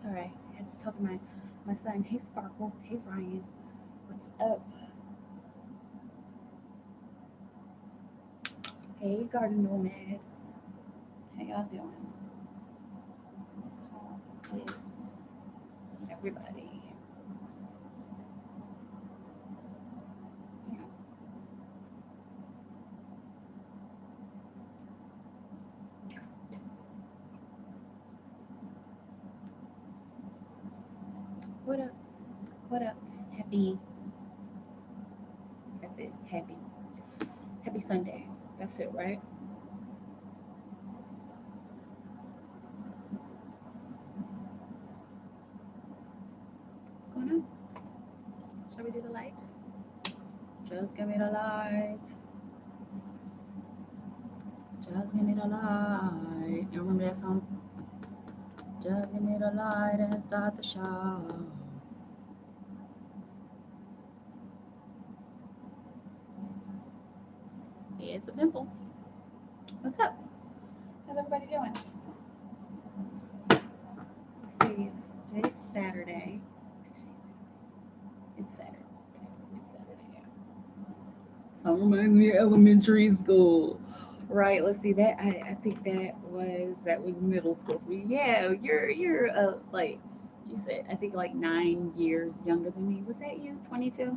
Sorry, I had to talk to my son. Hey Sparkle. Hey Ryan. What's up? Hey Garden Nomad. How y'all doing? How is everybody? Yeah. What up? What up? Happy. That's it. Happy Sunday. That's it, right? What's going on? Shall we do the light? Just give me the light. Just give me the light. You remember that song? Just give me the light and start the show. Hey, it's a pimple. What's up? How's everybody doing? Let's see. Today's Saturday. It's Saturday. It's Saturday. Yeah. Song reminds me of elementary school. Right. Let's see that. I think that was middle school for you. Yeah. You're like you said. I think like 9 years younger than me. Was that you? 22.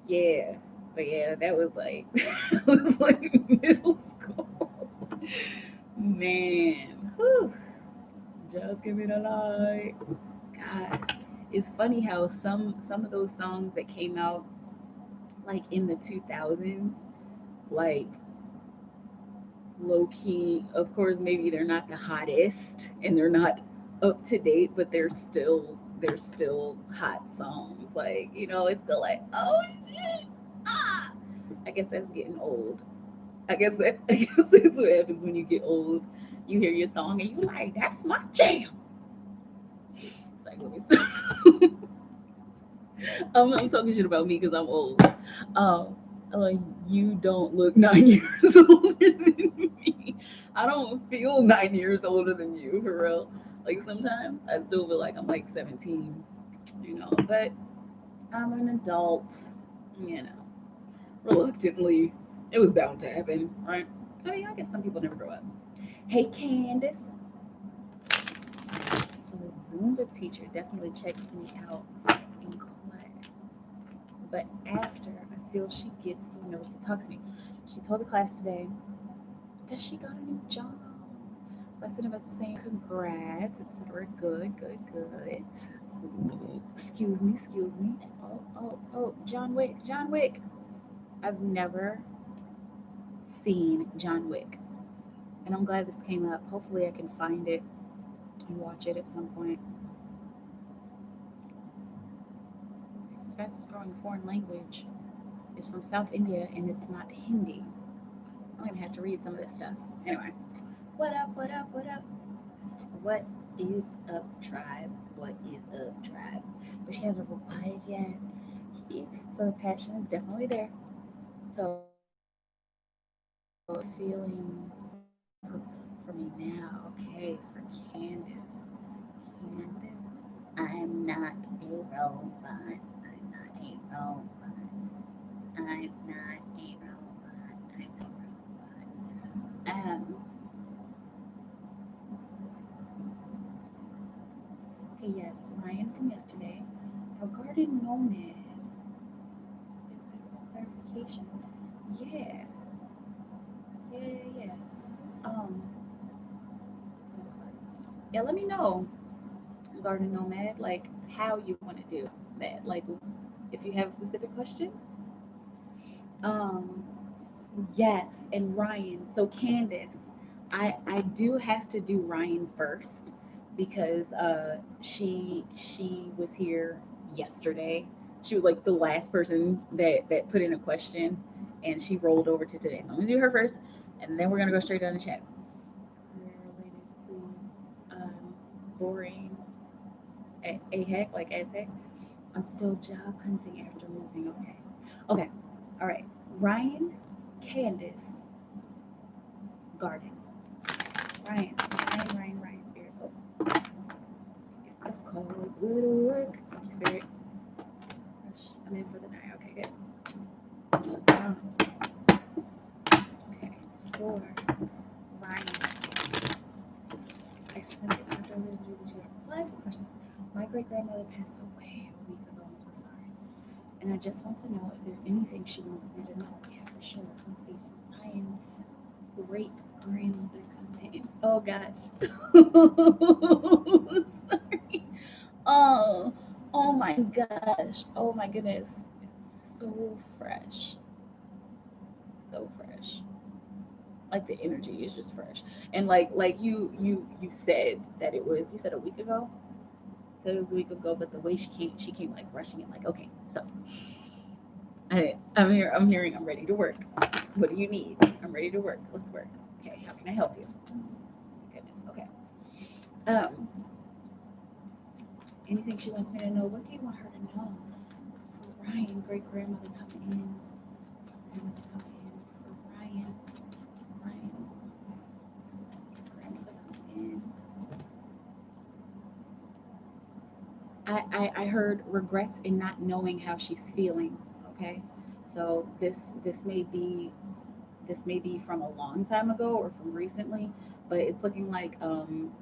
Yeah. But yeah, that was like it was like middle school. Man. Whew. Just give me the light. God. It's funny how some of those songs that came out like in the 2000s, like low key, of course maybe they're not the hottest and they're not up to date, but they're still hot songs. Like, it's still like, oh shit. Ah. I guess that's getting old. I guess that's what happens when you get old. You hear your song and you like, that's my jam. It's like, let me stop. I'm talking shit about me because I'm old. Like, you don't look 9 years older than me. I don't feel 9 years older than you, for real. Like, sometimes I still feel like I'm like 17, but I'm an adult, you know, reluctantly. It was bound to happen, right? I mean, I guess some people never grow up. Hey, Candace. So, a Zumba teacher definitely checks me out in class. But after, I feel she gets so nervous to talk to me. She told the class today that she got a new job. So I sent him a saying congrats, etc. Good, good, good. Excuse me. Oh, oh, oh, John Wick, John Wick. I've never seen John Wick, and I'm glad this came up. Hopefully, I can find it and watch it at some point. His fastest growing foreign language is from South India, and it's not Hindi. I'm gonna have to read some of this stuff. Anyway, what up? What up? What up? What is up, tribe? What is up, tribe? But she hasn't replied yet. So the passion is definitely there. So feelings for me now. Okay, for Candace. Candace. I'm not a robot. I'm not a robot. I'm not a robot. I'm a robot. Okay, yes, Ryan from yesterday. Now, Garden Nomad. Clarification. Yeah, yeah, yeah, yeah. Um, yeah. Let me know, Garden Nomad, like how you want to do that. Like, if you have a specific question. Um, yes, and Ryan. So Candace, I do have to do Ryan first because she was here yesterday. She was like the last person that put in a question, and she rolled over to today. So I'm gonna do her first, and then we're gonna go straight down the chat. Career related, please. Boring. A heck, like as heck. I'm still job hunting after moving. Okay. Okay. All right. Ryan, Candace, Garden. Ryan, Ryan, Ryan, Ryan, Spirit. Oh, Do a little work. Thank you, Spirit. I'm in for the night. Okay, good. Okay, for Ryan. I sent it after others. Would you apply some questions? My great grandmother passed away a week ago. I'm so sorry. And I just want to know if there's anything she wants me to know. Yeah, for sure. Let's see. Ryan, great grandmother coming in. Oh gosh. Sorry. Oh, oh my gosh. Oh my goodness. It's so fresh. So fresh. Like the energy is just fresh. And like you said that it was, you said a week ago? Said it was a week ago, but the way she came like rushing it, like, okay, so I'm hearing I'm ready to work. What do you need? I'm ready to work. Let's work. Okay, how can I help you? Goodness, okay. Um, anything she wants me to know? What do you want her to know? For Ryan, great grandmother coming in. Grandmother coming in. For Ryan, Ryan, grandmother coming in. I heard regrets in not knowing how she's feeling. Okay, so this may be from a long time ago or from recently, but it's looking like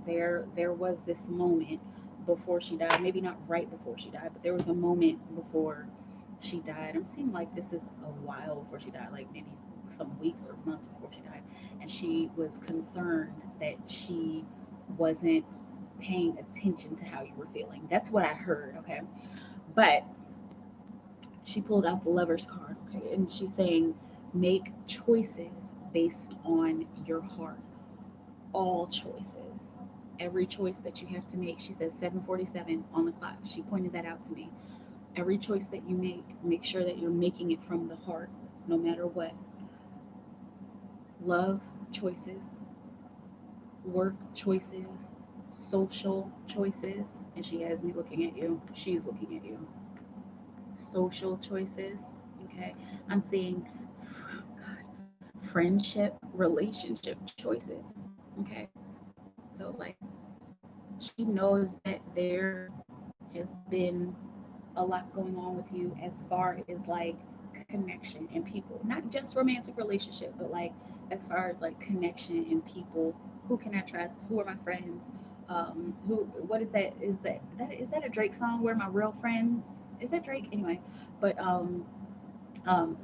there was this moment before she died. Maybe not right before she died, but there was a moment before she died. I'm seeing like this is a while before she died, like maybe some weeks or months before she died, and she was concerned that she wasn't paying attention to how you were feeling. That's what I heard. Okay, but she pulled out the lover's card, okay, and she's saying make choices based on your heart. All choices, every choice that you have to make. She says 7:47 on the clock. She pointed that out to me. Every choice that you make sure that you're making it from the heart, no matter what. Love choices, work choices, social choices, and she has me looking at you. She's looking at you. Social choices. Okay, I'm seeing friendship, relationship choices. Okay, so like she knows that there has been a lot going on with you as far as like connection and people, not just romantic relationship, but like as far as like connection and people. Who can I trust? Who are my friends? Who? What is that? Is that a Drake song? Where are my real friends? Is that Drake? Anyway, but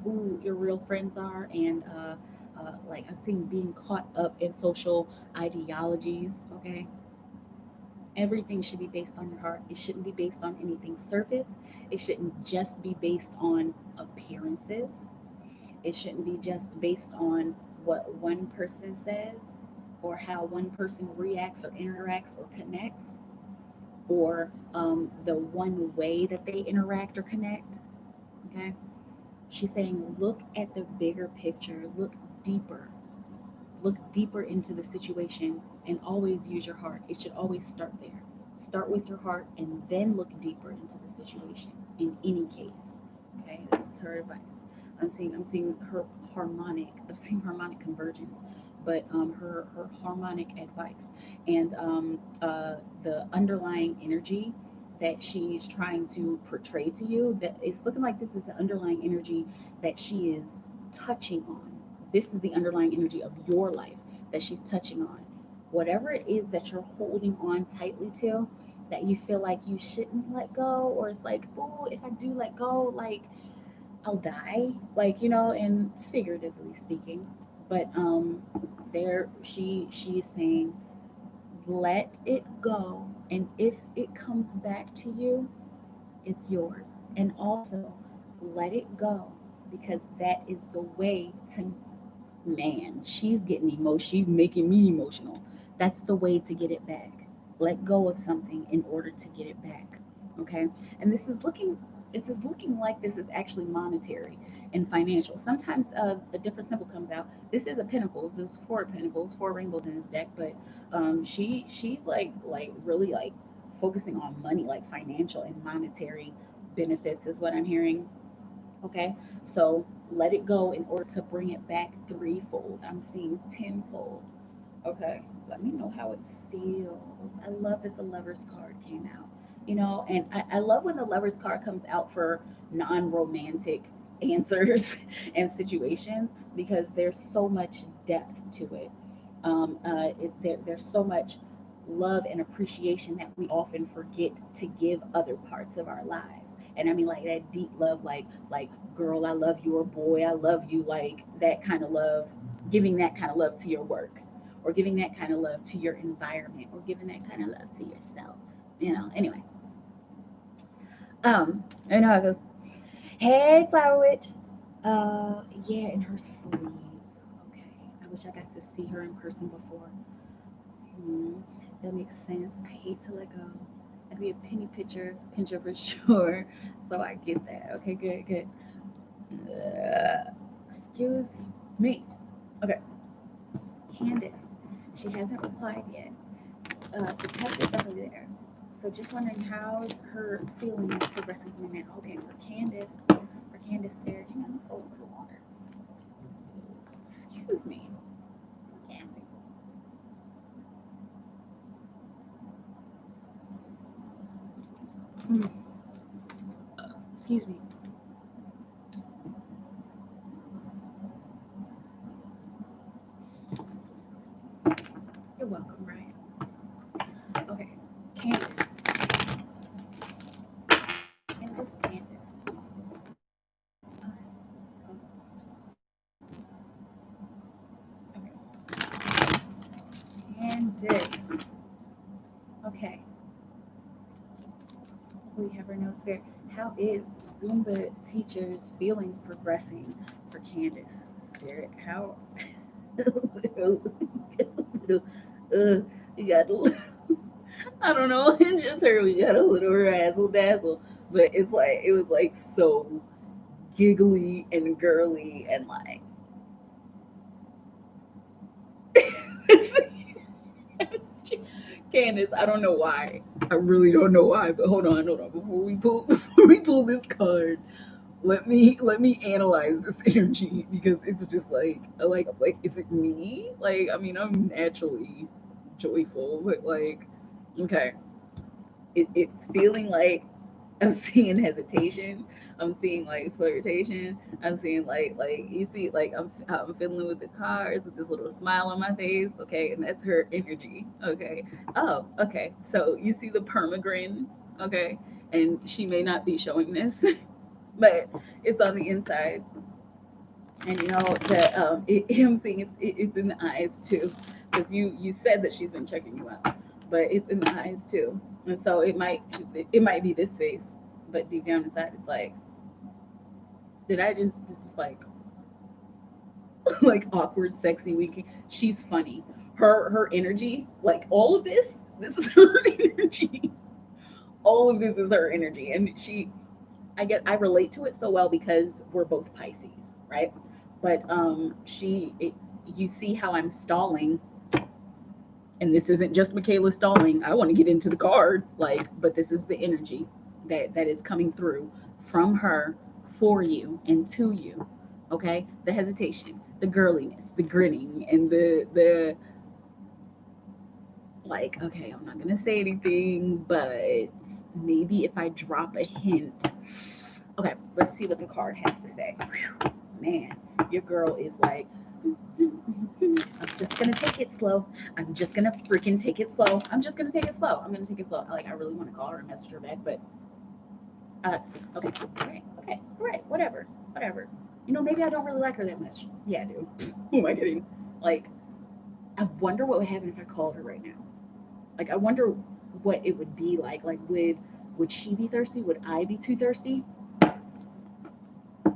who your real friends are, and like I'm seeing being caught up in social ideologies. Okay, everything should be based on your heart. It shouldn't be based on anything surface. It shouldn't just be based on appearances. It shouldn't be just based on what one person says or how one person reacts or interacts or connects, or the one way that they interact or connect. Okay, she's saying look at the bigger picture, look deeper into the situation, and always use your heart. It should always start there. Start with your heart and then look deeper into the situation in any case. Okay, this is her advice. I'm seeing her harmonic. I'm seeing harmonic convergence, but her harmonic advice, and the underlying energy that she's trying to portray to you. That it's looking like this is the underlying energy that she is touching on. This is the underlying energy of your life that she's touching on. Whatever it is that you're holding on tightly to, that you feel like you shouldn't let go, or it's like, oh, if I do let go, like I'll die, like and figuratively speaking. But there she is saying, let it go, and if it comes back to you, it's yours. And also let it go, because that is the way to, man, she's getting emotional. She's making me emotional. That's the way to get it back. Let go of something in order to get it back. Okay. And this is looking like this is actually monetary and financial. Sometimes a different symbol comes out. This is a pentacles. This is four pentacles, four rainbows in this deck. But she's like really like focusing on money, like financial and monetary benefits is what I'm hearing. Okay, so let it go in order to bring it back threefold. I'm seeing tenfold. Okay, let me know how it feels. I love that the Lover's card came out. you know. And I love when the Lovers card comes out for non-romantic answers and situations, because there's so much depth to it. There's so much love and appreciation that we often forget to give other parts of our lives. And I mean, like that deep love, like girl, I love you, or boy, I love you, like that kind of love. Giving that kind of love to your work, or giving that kind of love to your environment, or giving that kind of love to yourself. You know. Anyway, I know it goes. Hey, Flower Witch. Yeah, in her sleep. Okay. I wish I got to see her in person before. Hmm, that makes sense. I hate to let go. I'd be a pincher for sure. So I get that. Okay, good, good. Excuse me. Okay, Candace. She hasn't replied yet. So catch yourself over there. So just wondering how's her feelings progressing from now. Okay, for Candace Fair, hang on a little bit longer. Excuse me. So gassy. Mm, excuse me. You're welcome, right? Okay. Candace. Candace. Okay. Candace. Okay. We have her no spirit. How is Zumba teachers' feelings progressing for Candace? Spirit, how? You got a little, I don't know. It's just her. We got a little razzle dazzle, but it's like it was like so giggly and girly and like. Candace, I don't know why. I really don't know why. But hold on. Before we pull this card, let me analyze this energy, because it's just like is it me? Like, I mean, I'm naturally joyful, but like, okay, it's feeling like I'm seeing hesitation. I'm seeing like flirtation. I'm seeing like you see like I'm fiddling with the cards with this little smile on my face. Okay, and that's her energy. Okay. Oh, okay. So you see the permagrin. Okay, and she may not be showing this, but it's on the inside. And you know that I'm seeing it's in the eyes too, because you said that she's been checking you out, but it's in the eyes too. And so it might be this face, but deep down inside it's like, did I just like like awkward sexy weekend? She's funny. Her energy, like all of this is her energy. All of this is her energy, and I relate to it so well because we're both Pisces, right? But you see how I'm stalling, and this isn't just Mikaela stalling. I want to get into the card, like, but this is the energy that is coming through from her for you and to you. Okay, the hesitation, the girliness, the grinning, and the like. Okay, I'm not gonna say anything, but maybe if I drop a hint. Okay, let's see what the card has to say. Man, your girl is like, I'm just gonna take it slow. I'm just gonna freaking take it slow. I'm just gonna take it slow. I'm gonna take it slow. Like, I really want to call her and message her back, but okay, all right, whatever. You know, maybe I don't really like her that much. Yeah, I do. Who am I kidding? Like, I wonder what would happen if I called her right now. Like, I wonder what it would be like. Like, would she be thirsty? Would I be too thirsty?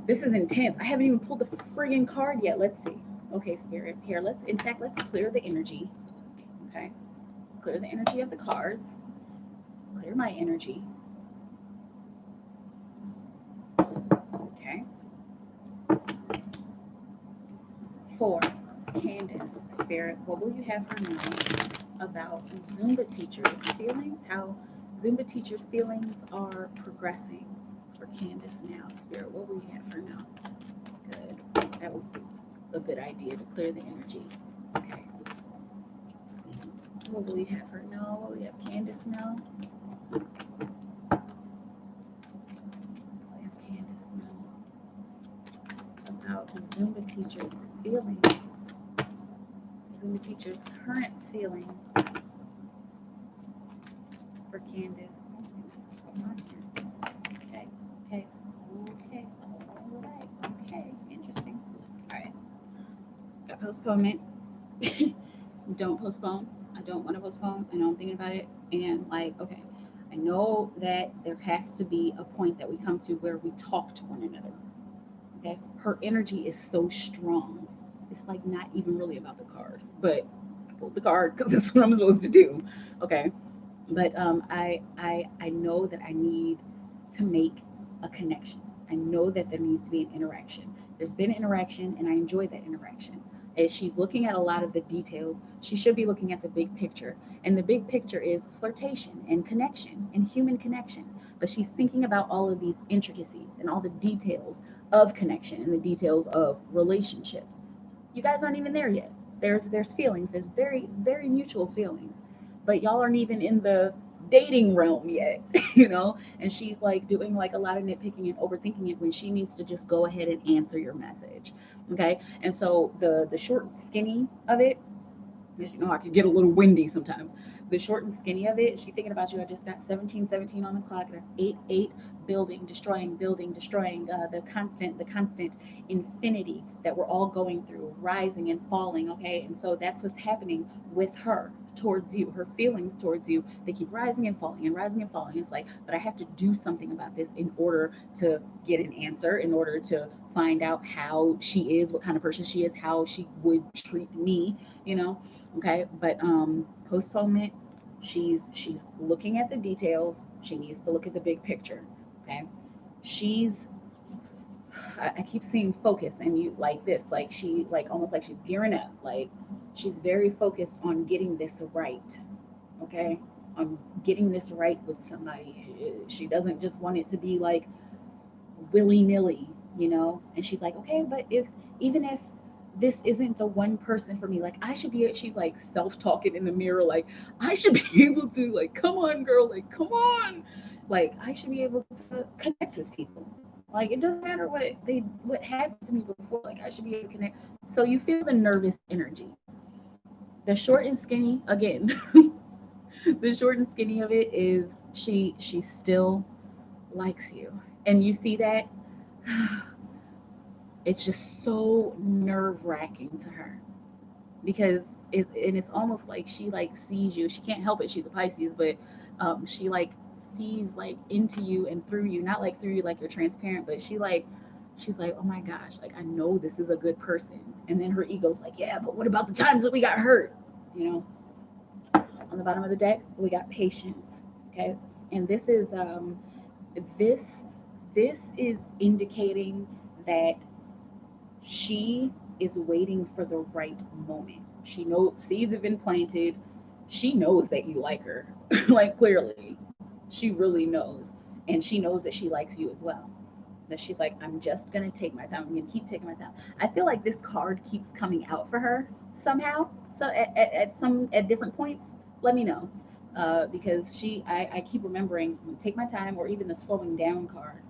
This is intense. I haven't even pulled the friggin' card yet. Let's see. Okay, Spirit. Here, let's clear the energy. Okay. Let's clear the energy of the cards. Let's clear my energy. Okay. 4. Candace, Spirit. What will you have her know about Zumba teachers' feelings? How Zumba teachers' feelings are progressing for Candace now, Spirit. What will you have her know? Good. That was a good idea to clear the energy. Okay. What will we have her know? What will we have Candace know? Zumba teacher's feelings. Zumba teacher's current feelings for Candace. This is going on here. Okay, okay, okay, all right, okay, interesting. All right, got postponement. Don't postpone. I don't want to postpone. I know I'm thinking about it. And like, okay, I know that there has to be a point that we come to where we talk to one another. Okay. Her energy is so strong. It's like not even really about the card, but I pulled the card because that's what I'm supposed to do. Okay. But I know that I need to make a connection. I know that there needs to be an interaction. There's been interaction, and I enjoy that interaction. As she's looking at a lot of the details, she should be looking at the big picture. And the big picture is flirtation and connection and human connection. But she's thinking about all of these intricacies and all the details of connection and the details of relationships. You guys aren't even there yet. There's feelings. There's very very mutual feelings, but y'all aren't even in the dating realm yet, you know. And she's like doing like a lot of nitpicking and overthinking it when she needs to just go ahead and answer your message. Okay, and so the short and skinny of it, as you know, I can get a little windy sometimes. The short and skinny of it, she thinking about you. I just got 1717 on the clock. That's 8 8, building, destroying, the constant infinity that we're all going through, rising and falling. Okay, and so that's what's happening with her towards you. Her feelings towards you, they keep rising and falling and rising and falling. It's like, but I have to do something about this in order to get an answer, in order to find out how she is, what kind of person she is, how she would treat me, you know. Okay, but postponement, she's looking at the details. She needs to look at the big picture. Okay, she's I keep seeing focus, and you like this, like she, like almost like she's gearing up, like she's very focused on getting this right. Okay, on getting this right with somebody. She doesn't just want it to be like willy nilly, you know? And she's like, okay, but if, even if this isn't the one person for me, like I should be, she's like self talking in the mirror, like I should be able to, like, come on, girl, like, come on. Like, I should be able to connect with people. Like, it doesn't matter what happened to me before. Like, I should be able to connect. So you feel the nervous energy. The short and skinny, again, the short and skinny of it is she still likes you. And you see that it's just so nerve wracking to her because and it's almost like she like sees you. She can't help it. She's a Pisces, but she like sees like into you and through you. Not like through you like you're transparent, but she's like, oh my gosh, like I know this is a good person. And then her ego's like, yeah, but what about the times that we got hurt? You know, on the bottom of the deck we got patience. Okay, and this this is indicating that she is waiting for the right moment. She knows seeds have been planted. She knows that you like her. Like clearly. She really knows. And she knows that she likes you as well. That she's like, I'm just gonna take my time. I'm gonna keep taking my time. I feel like this card keeps coming out for her somehow. So at different points, let me know. Because I keep remembering take my time, or even the slowing down card.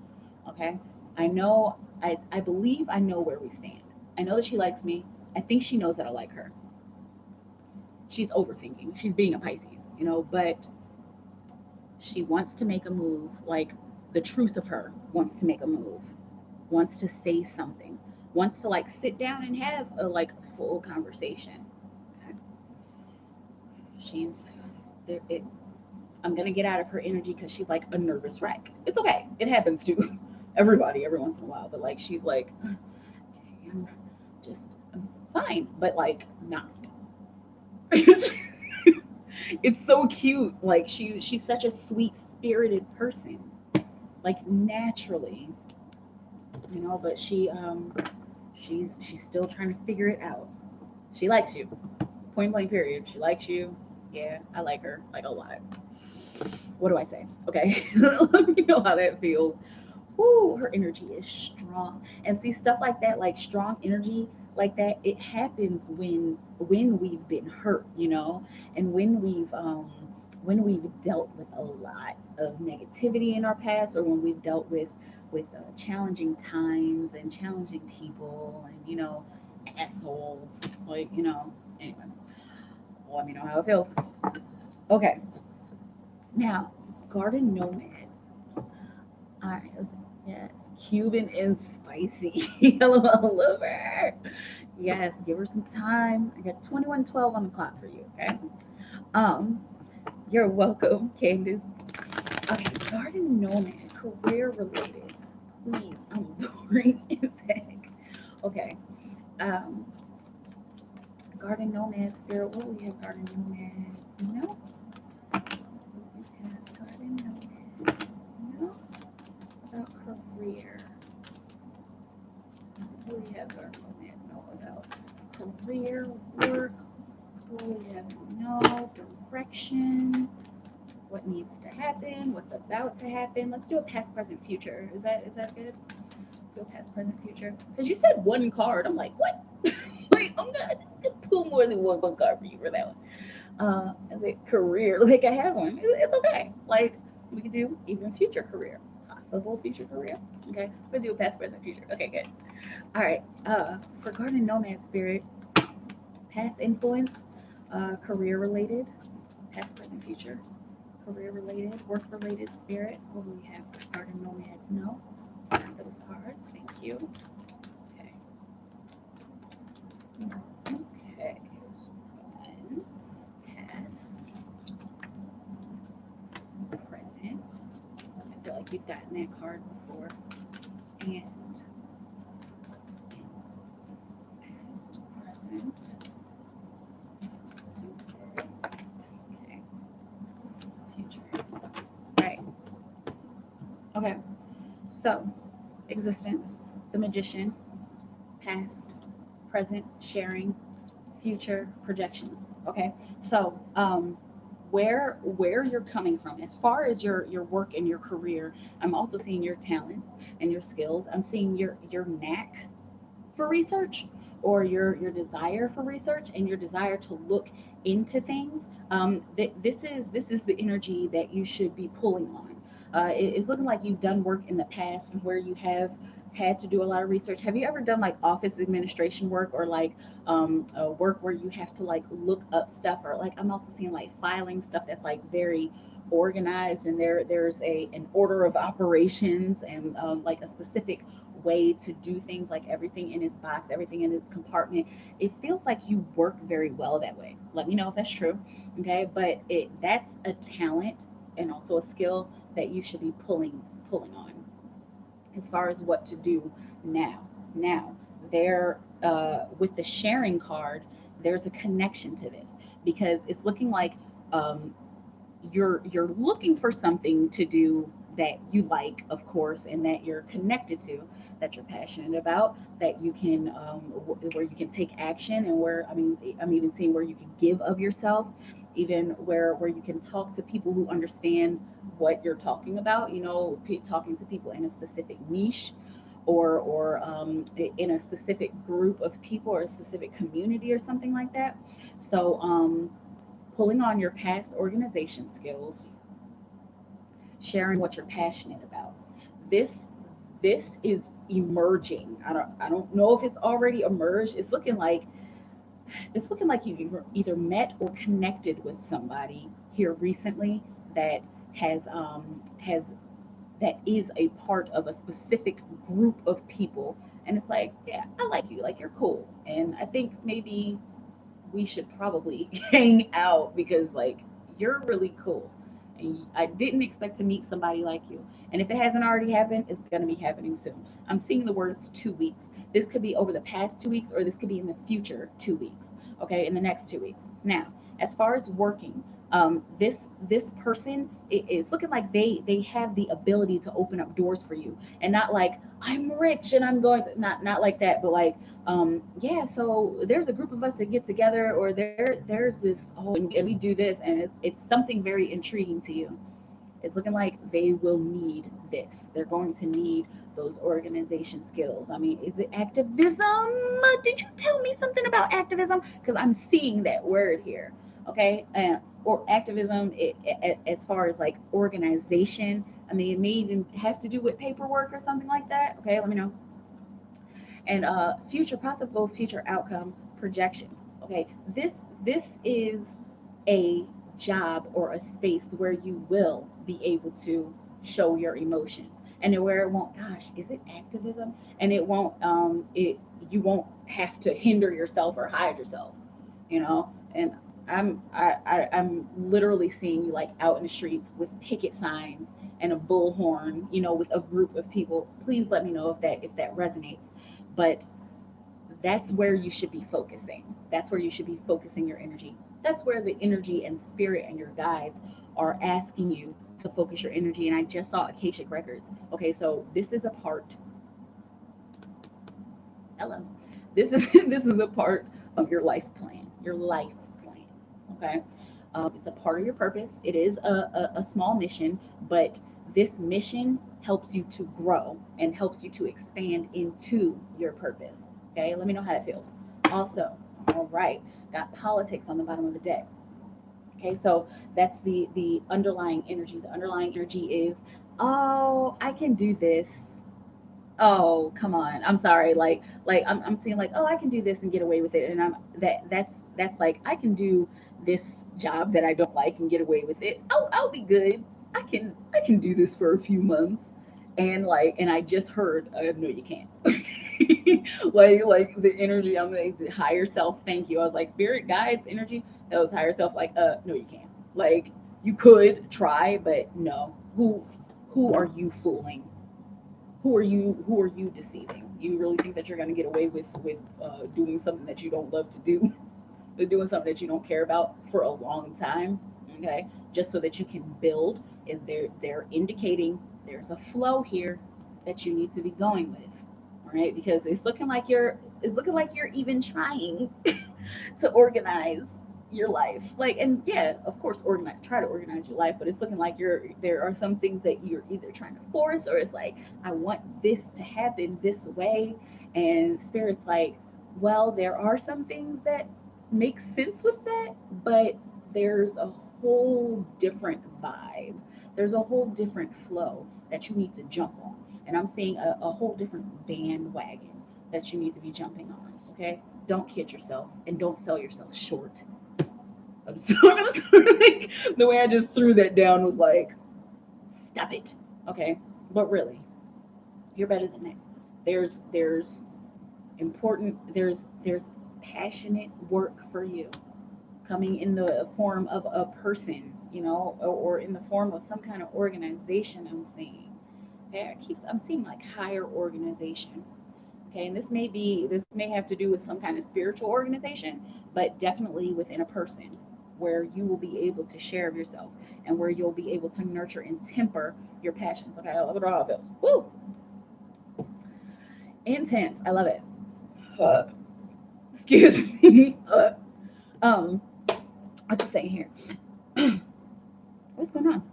Okay. I know I believe I know where we stand. I know that she likes me. I think she knows that I like her. She's overthinking. She's being a Pisces, you know, but she wants to make a move. Like the truth of her wants to make a move, wants to say something, wants to like sit down and have a like full conversation. Okay. She's there. I'm gonna get out of her energy because she's like a nervous wreck. It's okay. It happens to everybody every once in a while. But like she's like, okay, just I'm fine, but like not. it's so cute. Like she's such a sweet spirited person, like naturally, you know. But she's still trying to figure it out. She likes you. Point blank. Period. She likes you. Yeah, I like her like a lot. What do I say? Okay, let me know how that feels. Whoo, her energy is strong. And see, stuff like that, like strong energy like that, it happens when we've been hurt, you know, and when we've dealt with a lot of negativity in our past, or when we've dealt with with challenging times and challenging people and assholes, like anyway, let me know how it feels. Okay, now garden nomad. All right, yes, Cuban and spicy. LOL, lover. Yes, give her some time. I got 21:12 on the clock for you. Okay. Um, you're welcome, Candace. Okay, garden nomad, career related. Please, I'm boring as heck. Okay. Um, garden nomad spirit. What do we have? Garden nomad. No. We have garden nomad. No. About career. What do we have garden nomad? No. About career, work. What do we have? No. Direction. What needs to happen? What's about to happen? Let's do a past, present, future. Is that good? Do a past, present, future. Because you said one card. I'm like, what? Like, I'm gonna pull more than one card for you for that one. As a career, like I have one. It's okay. Like we could do even future career, possible future career. Okay, we'll do a past, present, future. Okay, good. All right. For garden nomad spirit, past influence, career related, past, present, future, career related, work related spirit. What do we have for garden nomad? No, it's not those cards. Thank you. Okay. Okay. Here's one. Past, present. I feel like you've gotten that card before. And past, present. Okay. Future. Right. Okay. So, existence, the magician, past, present, sharing, future, projections. Okay. So, where you're coming from as far as your work and your career, I'm also seeing your talents and your skills. I'm seeing your knack for research, or your desire for research and your desire to look into things. This is the energy that you should be pulling on. It's looking like you've done work in the past where you have had to do a lot of research. Have you ever done like office administration work, or like work where you have to like look up stuff, or like I'm also seeing like filing stuff that's like very organized, and there's an order of operations, and like a specific way to do things, like everything in its box, everything in its compartment. It feels like you work very well that way. Let me know if that's true. Okay, but that's a talent and also a skill that you should be pulling on as far as what to do now. Now, there with the sharing card, there's a connection to this, because it's looking like um, you're looking for something to do that you like, of course, and that you're connected to, that you're passionate about, that you can where you can take action, and where I'm even seeing where you can give of yourself, even where you can talk to people who understand what you're talking about. Talking to people in a specific niche, or in a specific group of people, or a specific community, or something like that. So pulling on your past organization skills, sharing what you're passionate about. This this is emerging. I don't know if it's already emerged. It's looking like you either met or connected with somebody here recently that has that is a part of a specific group of people, and it's like, yeah, I like you, like you're cool, and I think maybe we should probably hang out, because like you're really cool, and I didn't expect to meet somebody like you. And if it hasn't already happened, it's going to be happening soon. I'm seeing the words 2 weeks. This could be over the past 2 weeks, or this could be in the future 2 weeks. Okay, in the next 2 weeks. Now, as far as working, this person, it's looking like they have the ability to open up doors for you, and not like I'm rich and I'm going to, not like that, but like yeah, so there's a group of us that get together, or there's this and we do this, and it's something very intriguing to you. It's looking like they will need this. They're going to need those organization skills. I mean, is it activism? Did you tell me something about activism? Because I'm seeing that word here. Okay, or activism, as far as like organization. mean, it may even have to do with paperwork or something like that. Okay, let me know. And future possible future outcome projections. Okay, this is a job or a space where you will be able to show your emotions, and where it won't, gosh, is it activism, and it won't it you won't have to hinder yourself or hide yourself, you know. And I'm literally seeing you like out in the streets with picket signs and a bullhorn, you know, with a group of people. Please let me know if that resonates. But that's where you should be focusing. That's where you should be focusing your energy. That's where the energy and spirit and your guides are asking you to focus your energy. And I just saw Akashic Records. Okay, so this is a part. Hello. This is this is a part of your life plan. Your life plan. Okay. It's a part of your purpose. It is a small mission, but this mission helps you to grow and helps you to expand into your purpose. Okay, let me know how that feels. Also, all right, got politics on the bottom of the deck. Okay, so that's the underlying energy. The underlying energy is, oh, I can do this. Oh, come on. I'm sorry. I'm seeing like, oh, I can do this and get away with it. And that's like, I can do this job that I don't like and get away with it. I'll be good. I can do this for a few months. And I just heard, no, you can't. Like the energy, I'm like the higher self, thank you. I was like, spirit guides energy. That was higher self, like, no, you can't. Like, you could try, but no. Who are you fooling? Who are you deceiving? You really think that you're going to get away with doing something that you don't love to do, doing something that you don't care about for a long time, okay, just so that you can build? And they're indicating there's a flow here that you need to be going with, all right, because it's looking like you're even trying to organize your life. Like, and yeah, of course, try to organize your life, but it's looking like there are some things that you're either trying to force, or it's like, I want this to happen this way. And spirit's like, well, there are some things that make sense with that, but there's a whole different vibe. There's a whole different flow that you need to jump on. And I'm seeing a whole different bandwagon that you need to be jumping on. Okay, don't kid yourself and don't sell yourself short. I'm so gonna like, the way I just threw that down was like, stop it. Okay, but really, you're better than that. There's there's passionate work for you coming in the form of a person, you know, or in the form of some kind of organization. I'm seeing. Okay, I'm seeing like higher organization. Okay, and this may have to do with some kind of spiritual organization, but definitely within a person, where you will be able to share of yourself, and where you'll be able to nurture and temper your passions. Okay, I love it all of those. Woo! Intense. I love it. Excuse me. Um, I'm just saying here. What's going on?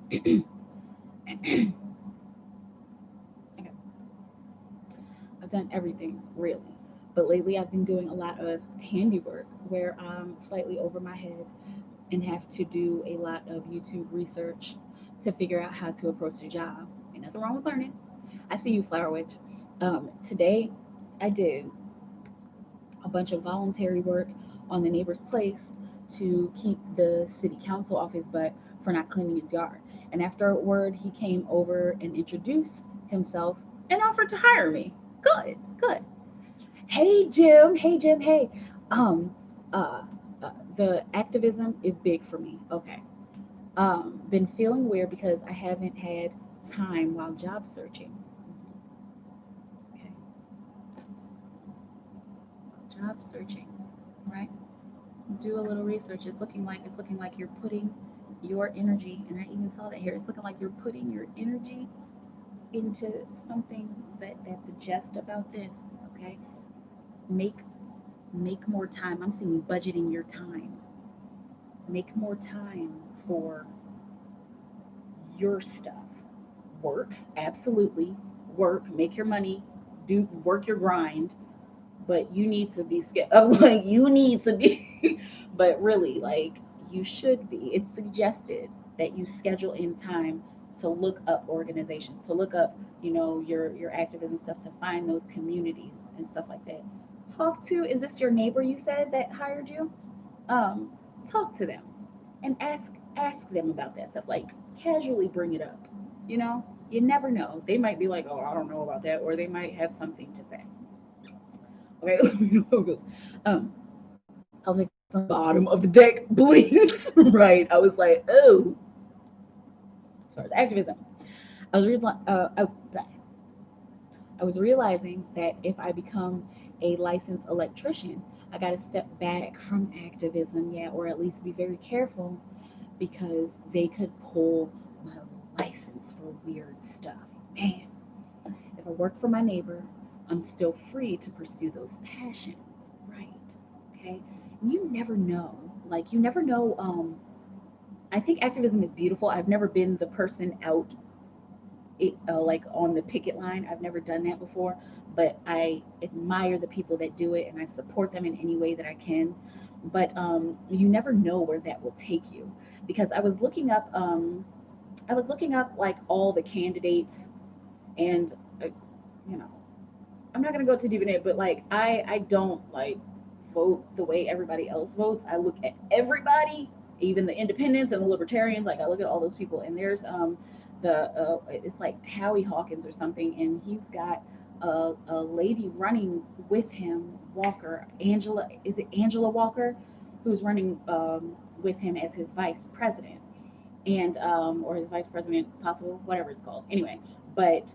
Okay. I've done everything really, but lately I've been doing a lot of handiwork where I'm slightly over my head and have to do a lot of YouTube research to figure out how to approach the job. Ain't nothing wrong with learning. I see you, Flower Witch. Today, I did a bunch of voluntary work on the neighbor's place to keep the city council off his butt for not cleaning his yard. And afterward, he came over and introduced himself and offered to hire me. Good, good. Hey, Jim. Hey, Jim. Hey. Um, uh, the activism is big for me. Okay. Been feeling weird because I haven't had time while job searching. Okay, job searching, right? Do a little research. It's looking like you're putting your energy, and I even saw that here. It's looking like you're putting your energy into something that's just about this. Okay, make make more time. I'm seeing budgeting your time. Make more time for your stuff. Work, absolutely. Work, make your money, do work your grind, but you need to be I'm like, you need to be, but really, like, you should be. It's suggested that you schedule in time to look up organizations, to look up, your activism stuff, to find those communities and stuff like that. Talk to, is this your neighbor you said that hired you? Um, Talk to them and ask them about that stuff. Like, casually bring it up. You never know. They might be like, "Oh, I don't know about that," or they might have something to say. Okay, I was like, the bottom of the deck, please. Right? I was like, oh, as far as activism, I was I was realizing that if I become a licensed electrician, I got to step back from activism, yeah, or at least be very careful because they could pull my license for weird stuff. Man, if I work for my neighbor, I'm still free to pursue those passions, right? Okay, and you never know. Like, you never know. I think activism is beautiful. I've never been the person out like on the picket line. I've never done that before, but I admire the people that do it and I support them in any way that I can. But you never know where that will take you, because I was looking up like all the candidates, and you know I'm not gonna go too deep in it, but like I don't like vote the way everybody else votes. I look at everybody, even the independents and the libertarians. Like, I look at all those people, and there's the it's like Howie Hawkins or something, and he's got a lady running with him, Walker, Angela. Is it Angela Walker, who's running with him as his vice president, and or his vice president, possible, whatever it's called. Anyway, but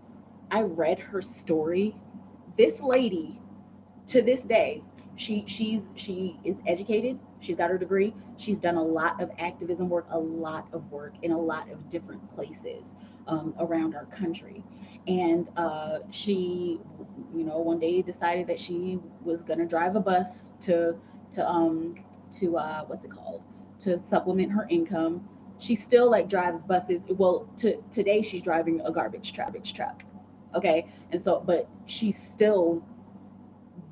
I read her story. This lady, to this day, she is educated. She's got her degree. She's done a lot of activism work, a lot of work in a lot of different places around our country. And she, one day decided that she was gonna drive a bus to what's it called, to supplement her income. She still like drives buses. Well, today she's driving a garbage truck. Okay, and so, but she's still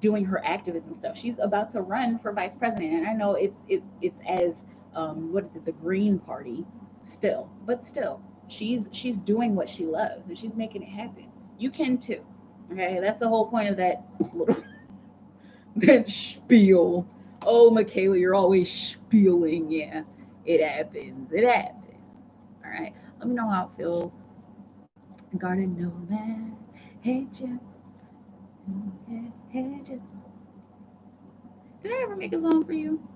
doing her activism stuff. She's about to run for vice president, and I know it's as what is it, the Green Party, still, but still, she's doing what she loves and she's making it happen. You can too. Okay, that's the whole point of that little that spiel. Oh, Mikaela, you're always spieling. Yeah, it happens. It happens. All right, let me know how it feels. Gotta know that. Hate you. Hate you. Did I ever make a song for you?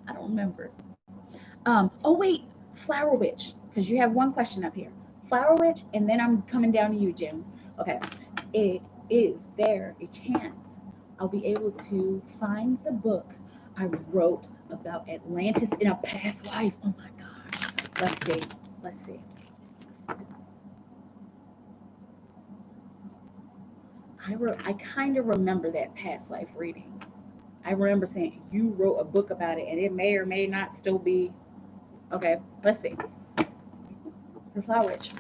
I don't remember. Oh wait, Flower Witch, because you have one question up here. Flower Witch, and then I'm coming down to you, Jim. Okay. Is there a chance I'll be able to find the book I wrote about Atlantis in a past life? Oh my gosh. Let's see. Let's see. I kind of remember that past life reading. I remember saying you wrote a book about it, and it may or may not still be. Okay, let's see. For Flower Witch,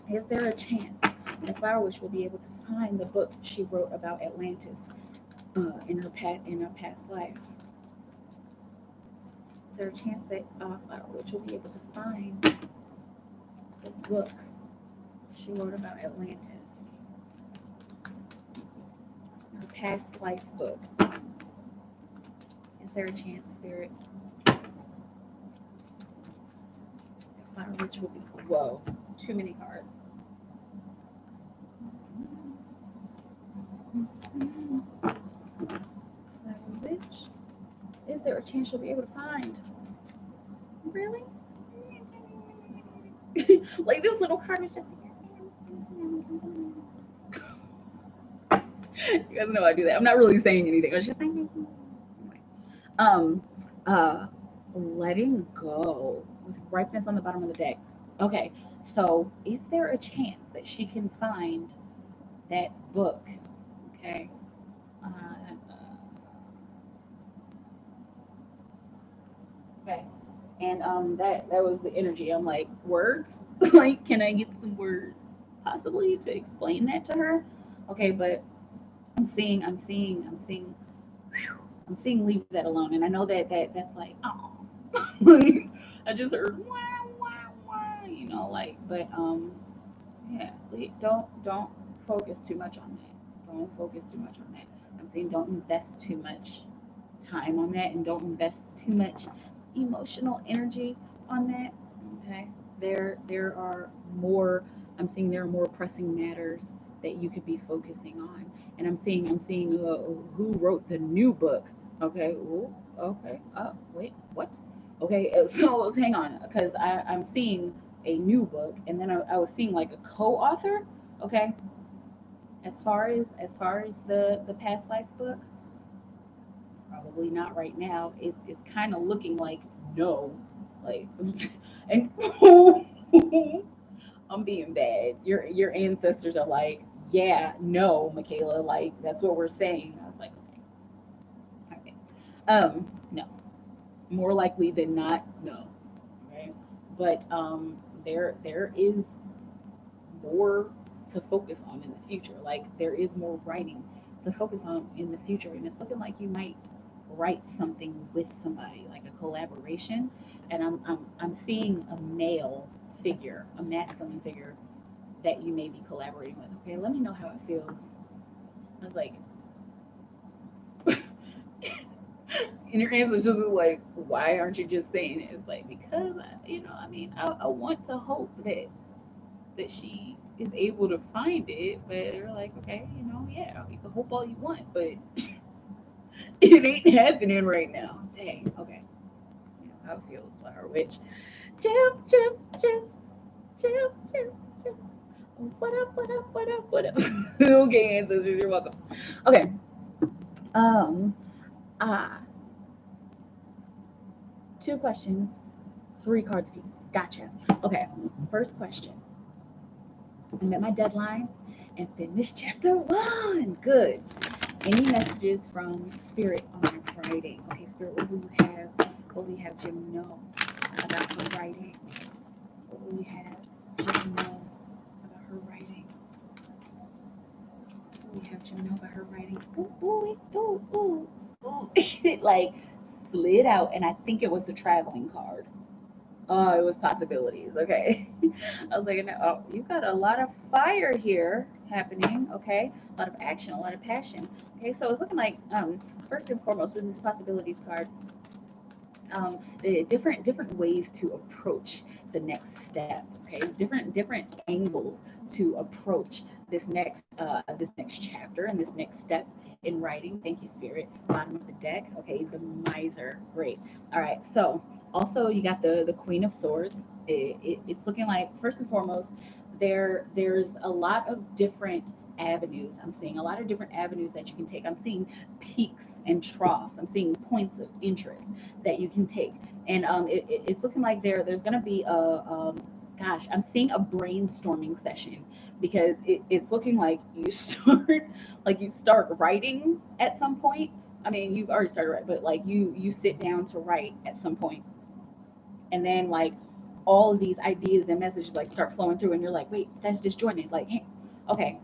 is there a chance that Flower Witch will be able to find the book she wrote about Atlantis in her past life? Is there a chance that Flower Witch will be able to find the book she wrote about Atlantis, her past life book? Is there a chance, Spirit, that Flower Witch will be? Whoa, too many cards. Flower Witch. Is there a chance she'll be able to find? Really? Like, this little card is just. You guys know I do that. I'm not really saying anything. I was just saying. Um, uh, Letting go with ripeness on the bottom of the deck. Okay, so is there a chance that she can find that book? Okay. Okay. And that was the energy. I'm like, words? Like, can I get some words possibly to explain that to her? Okay, but whew, I'm seeing leave that alone. And I know that's like, oh, like, I just heard wah, wah, wah. like, but yeah, don't focus too much on that. Don't focus too much on that. I'm saying don't invest too much time on that, and don't invest too much emotional energy on that. Okay, there are more. I'm seeing there are more pressing matters that you could be focusing on, and I'm seeing who wrote the new book. Okay, ooh, okay. Wait, what? Okay, so hang on, because I'm seeing a new book, and then I was seeing like a co-author. Okay, as far as the past life book, probably not right now. It's kind of looking like no, like, and I'm being bad. Your ancestors are like, yeah, no, Michaela, like that's what we're saying. I was like, okay, no, more likely than not, no. Okay, but there is more to focus on in the future. Like there is more writing to focus on in the future, and it's looking like you might write something with somebody, like a collaboration. And I'm seeing a male figure, a masculine figure that you may be collaborating with. Okay, let me know how it feels. I was like, and your answer is just like, why aren't you just saying it? It's like because I mean, I want to hope that she is able to find it, but they're like, okay, yeah, you can hope all you want, but it ain't happening right now. Dang, okay. You know how it feels, Flower Witch. Jump, jump, jump, jump, jump, jump. What up, what up, what up, what up? Okay, ancestors, you're welcome. Okay. Um, ah, two questions, three cards apiece. Gotcha. Okay, first question. I'm at my deadline and finished chapter one. Good. Any messages from Spirit on writing? Okay, Spirit, what will you have? What will you have Jim know about her writing? What will you have Jim know about her writing? What will you have Jim know about her writings? Ooh, ooh, ooh, ooh, ooh. It like slid out, and I think it was the traveling card. Oh, it was possibilities. Okay. I was like, oh, you got a lot of fire here happening. Okay. A lot of action, a lot of passion. Okay. So it's looking like, first and foremost, with this possibilities card, the different ways to approach the next step. Okay. Different angles to approach this next chapter and this next step in writing. Thank you, Spirit. Bottom of the deck. Okay. The miser. Great. All right. So also you got the Queen of Swords. It's looking like, first and foremost, there's a lot of different avenues. I'm seeing a lot of different avenues that you can take. I'm seeing peaks and troughs. I'm seeing points of interest that you can take. And it's looking like there's going to be gosh, I'm seeing a brainstorming session, because it's looking like you start writing at some point. I mean, you've already started writing, but like you sit down to write at some point, and then like all of these ideas and messages like start flowing through, and you're like, wait, that's disjointed. Like, hey, okay,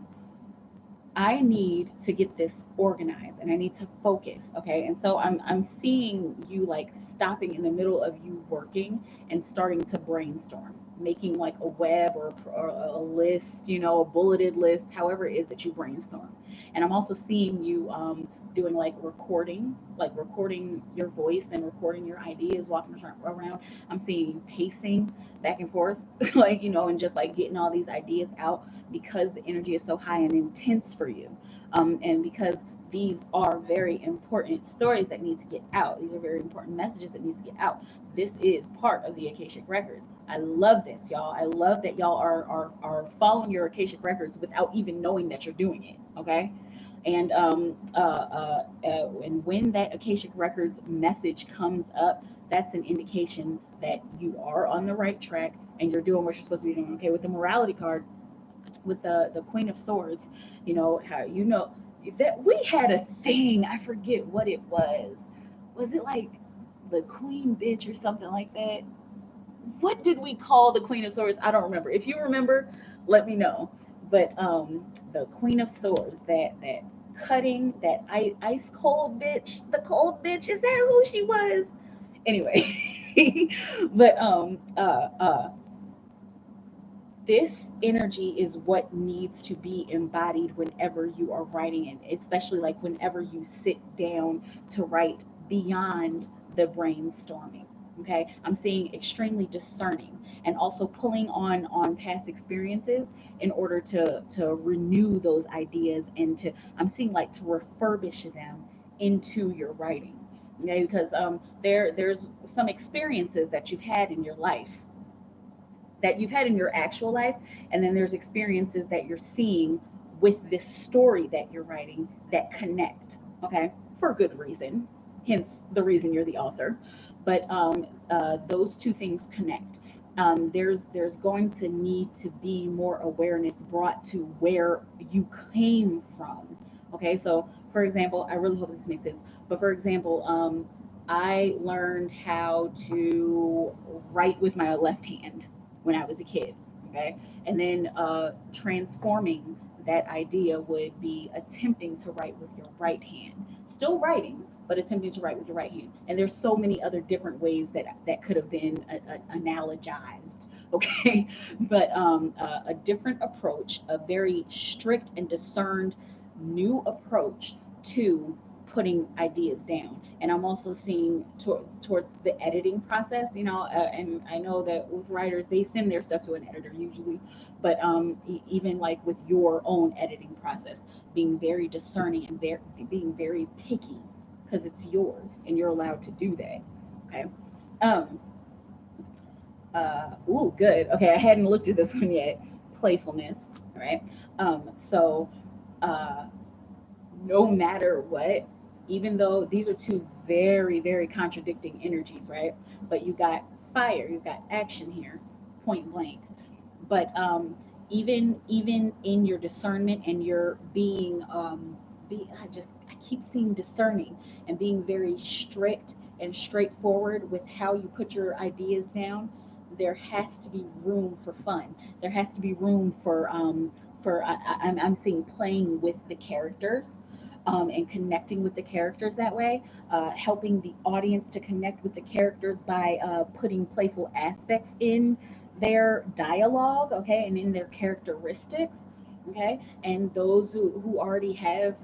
I need to get this organized, and I need to focus. Okay. And so I'm seeing you like stopping in the middle of you working and starting to brainstorm, making like a web or a list, a bulleted list, however it is that you brainstorm. And I'm also seeing you doing like recording your voice and recording your ideas, walking around. I'm seeing you pacing back and forth, like, and just like getting all these ideas out, because the energy is so high and intense for you, and because these are very important stories that need to get out. These are very important messages that needs to get out. This is part of the Akashic Records. I love this, y'all. I love that y'all are following your Akashic Records without even knowing that you're doing it. Okay. And when that Akashic Records message comes up, that's an indication that you are on the right track and you're doing what you're supposed to be doing. Okay. With the morality card, with the Queen of Swords, how that we had a thing. I forget what it was. Was it like the Queen Bitch or something like that? What did we call the Queen of Swords? I don't remember. If you remember, let me know. But the Queen of Swords, that cutting, that ice cold bitch, the cold bitch. Is that who she was? Anyway, but this energy is what needs to be embodied whenever you are writing, and especially like whenever you sit down to write beyond the brainstorming. Okay, I'm seeing extremely discerning and also pulling on past experiences in order to renew those ideas, and to, I'm seeing like to refurbish them into your writing. Okay, because there's some experiences that you've had in your life, that you've had in your actual life, and then there's experiences that you're seeing with this story that you're writing that connect. Okay, for good reason, hence the reason you're the author. But those two things connect. There's going to need to be more awareness brought to where you came from. Okay, so for example, I really hope this makes sense, but for example, I learned how to write with my left hand when I was a kid. Okay, and then transforming that idea would be attempting to write with your right hand, still writing, but attempting to write with your right hand. And there's so many other different ways that could have been analogized. Okay, but a different approach, a very strict and discerned new approach to putting ideas down. And I'm also seeing towards the editing process, and I know that with writers, they send their stuff to an editor usually, but even like with your own editing process, being very discerning and being very picky, because it's yours and you're allowed to do that. Okay. Um, ooh, good. Okay, I hadn't looked at this one yet. Playfulness. All right. So uh, no matter what, even though these are two very, very contradicting energies, right? But you got fire, you got action here, point blank. But even in your discernment and your being, I keep seeing discerning and being very strict and straightforward with how you put your ideas down. There has to be room for fun. There has to be room for I'm seeing playing with the characters, and connecting with the characters that way, helping the audience to connect with the characters by putting playful aspects in their dialogue, okay, and in their characteristics, okay, and those who already have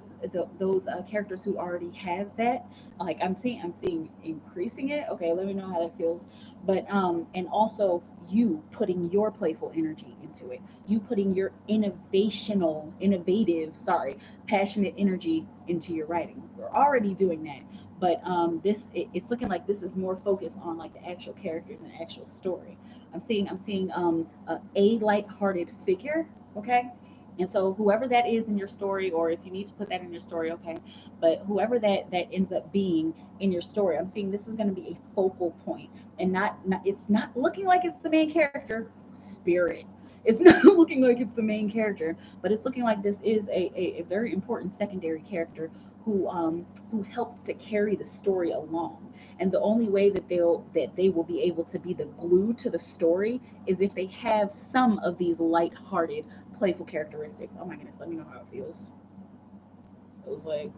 those characters who already have that, like I'm seeing increasing it. Okay, let me know how that feels. But and also you putting your playful energy into it, you putting your innovative, sorry, passionate energy into your writing. We're already doing that, but it's looking like this is more focused on like the actual characters and the actual story. I'm seeing a light-hearted figure, okay? And so whoever that is in your story, or if you need to put that in your story, okay, but whoever that ends up being in your story, I'm seeing this is going to be a focal point, and not it's not looking like it's the main character. Spirit, it's not looking like it's the main character, but it's looking like this is a very important secondary character who helps to carry the story along. And the only way that they will be able to be the glue to the story is if they have some of these light-hearted, playful characteristics. Oh my goodness, let me know how it feels. It was like,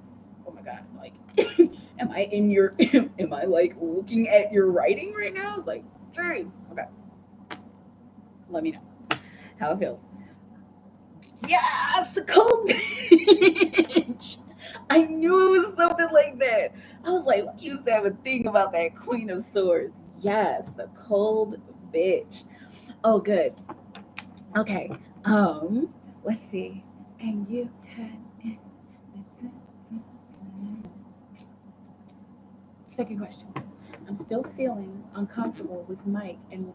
oh my god, like, am I in your, am I like looking at your writing right now? It's like, jeez. Okay, let me know how it feels. Yes, the cold bitch. I knew it was something like that. I was like, I used to have a thing about that Queen of Swords. Yes, the cold bitch. Oh, good. Okay. Let's see. And you had second question. I'm still feeling uncomfortable with Mike and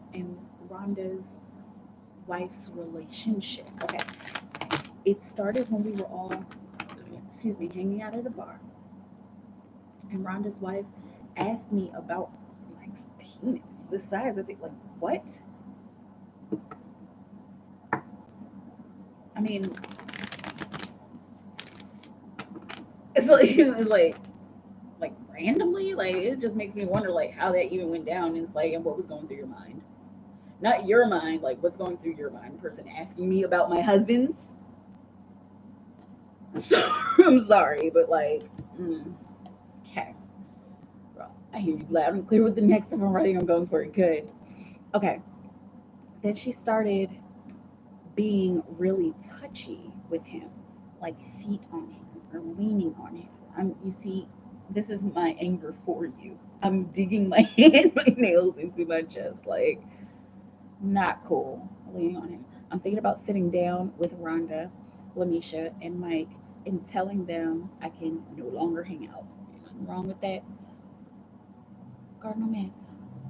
Rhonda's wife's relationship. Okay. It started when we were all, excuse me, hanging out at a bar. And Rhonda's wife asked me about Mike's penis, the size. I think, like, what? I mean, it's like randomly, like it just makes me wonder like how that even went down. And it's like, and what was going through your mind? Not your mind, like what's going through your mind? The person asking me about my husband's. So, I'm sorry, but like, okay. I hear you loud and clear with the next time I'm writing. I'm going for it. Good. Okay. Then she started. being really touchy with him, like feet on him or leaning on him. You see, this is my anger for you. I'm digging my hand, my nails into my chest, like not cool. Leaning on him. I'm thinking about sitting down with Rhonda, Lamisha, and Mike and telling them I can no longer hang out. Ain't nothing wrong with that. Cardinal man.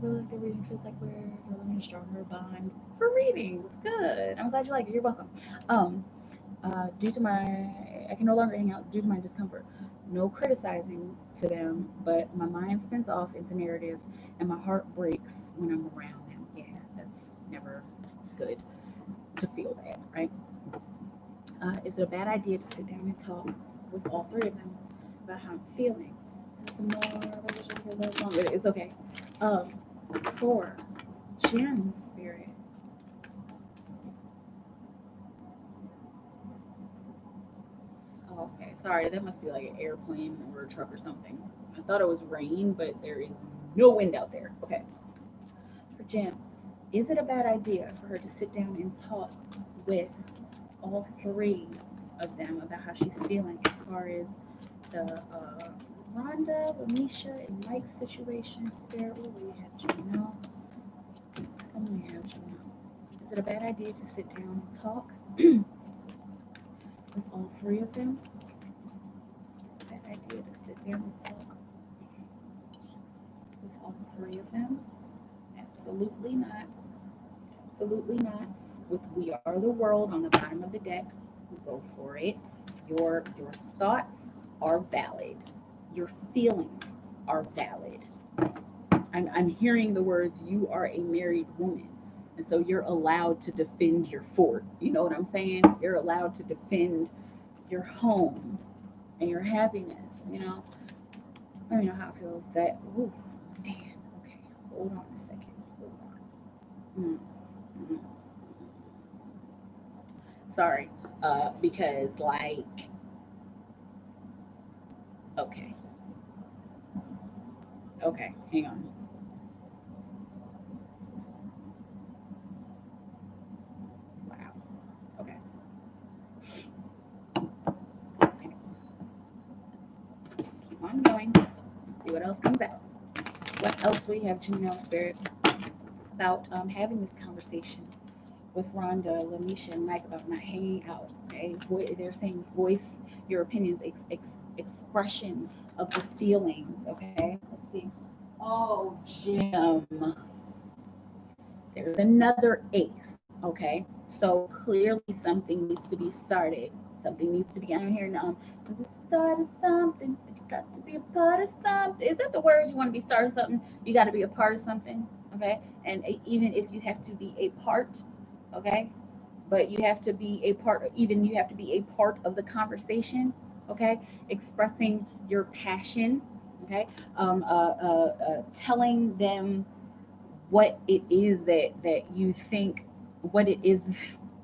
Really like the reading. Feels like we're building a stronger bond for readings. Good. I'm glad you like it. You're welcome. Um, due to my, I can no longer hang out due to my discomfort. No criticizing to them, but my mind spins off into narratives and my heart breaks when I'm around them. Yeah, that's never good to feel that, right? Is it a bad idea to sit down and talk with all three of them about how I'm feeling? Since some more because I was longer. It's okay. Um, four, gem spirit. Oh, okay. Sorry, that must be like an airplane or a truck or something. I thought it was rain, but there is no wind out there. Okay. For Jim, is it a bad idea for her to sit down and talk with all three of them about how she's feeling as far as the Rhonda, Lamisha, and Mike's situation? Spirit, what do we have, Gino? What do we have, Gino? Is it a bad idea to sit down and talk with all three of them? It's a bad idea to sit down and talk with all three of them? Absolutely not. Absolutely not. With We Are the World on the bottom of the deck, go for it. Your thoughts are valid. Your feelings are valid. I'm hearing the words, you are a married woman. And so you're allowed to defend your fort. You know what I'm saying? You're allowed to defend your home and your happiness, you know? I don't know how it feels that, ooh, man, okay, hold on a second. Hold on. Mm, mm. Sorry, because like, okay, okay, hang on. Wow. Okay. Okay. Keep on going. Let's see what else comes out. What else we have, Juno Spirit, about having this conversation with Rhonda, Lamisha, and Mike about not hanging out. Okay, they're saying voice your opinions, expression of the feelings. Okay, let's see. Oh, Jim, there's another ace. Okay, so clearly something needs to be started. Something needs to be on here now. We started something. You got to be a part of something. Is that the words? You want to be starting something? You got to be a part of something. Okay, and even if you have to be a part, okay, but you have to be a part. Even you have to be a part of the conversation. Okay, expressing your passion. Okay, telling them what it is that you think, what it is.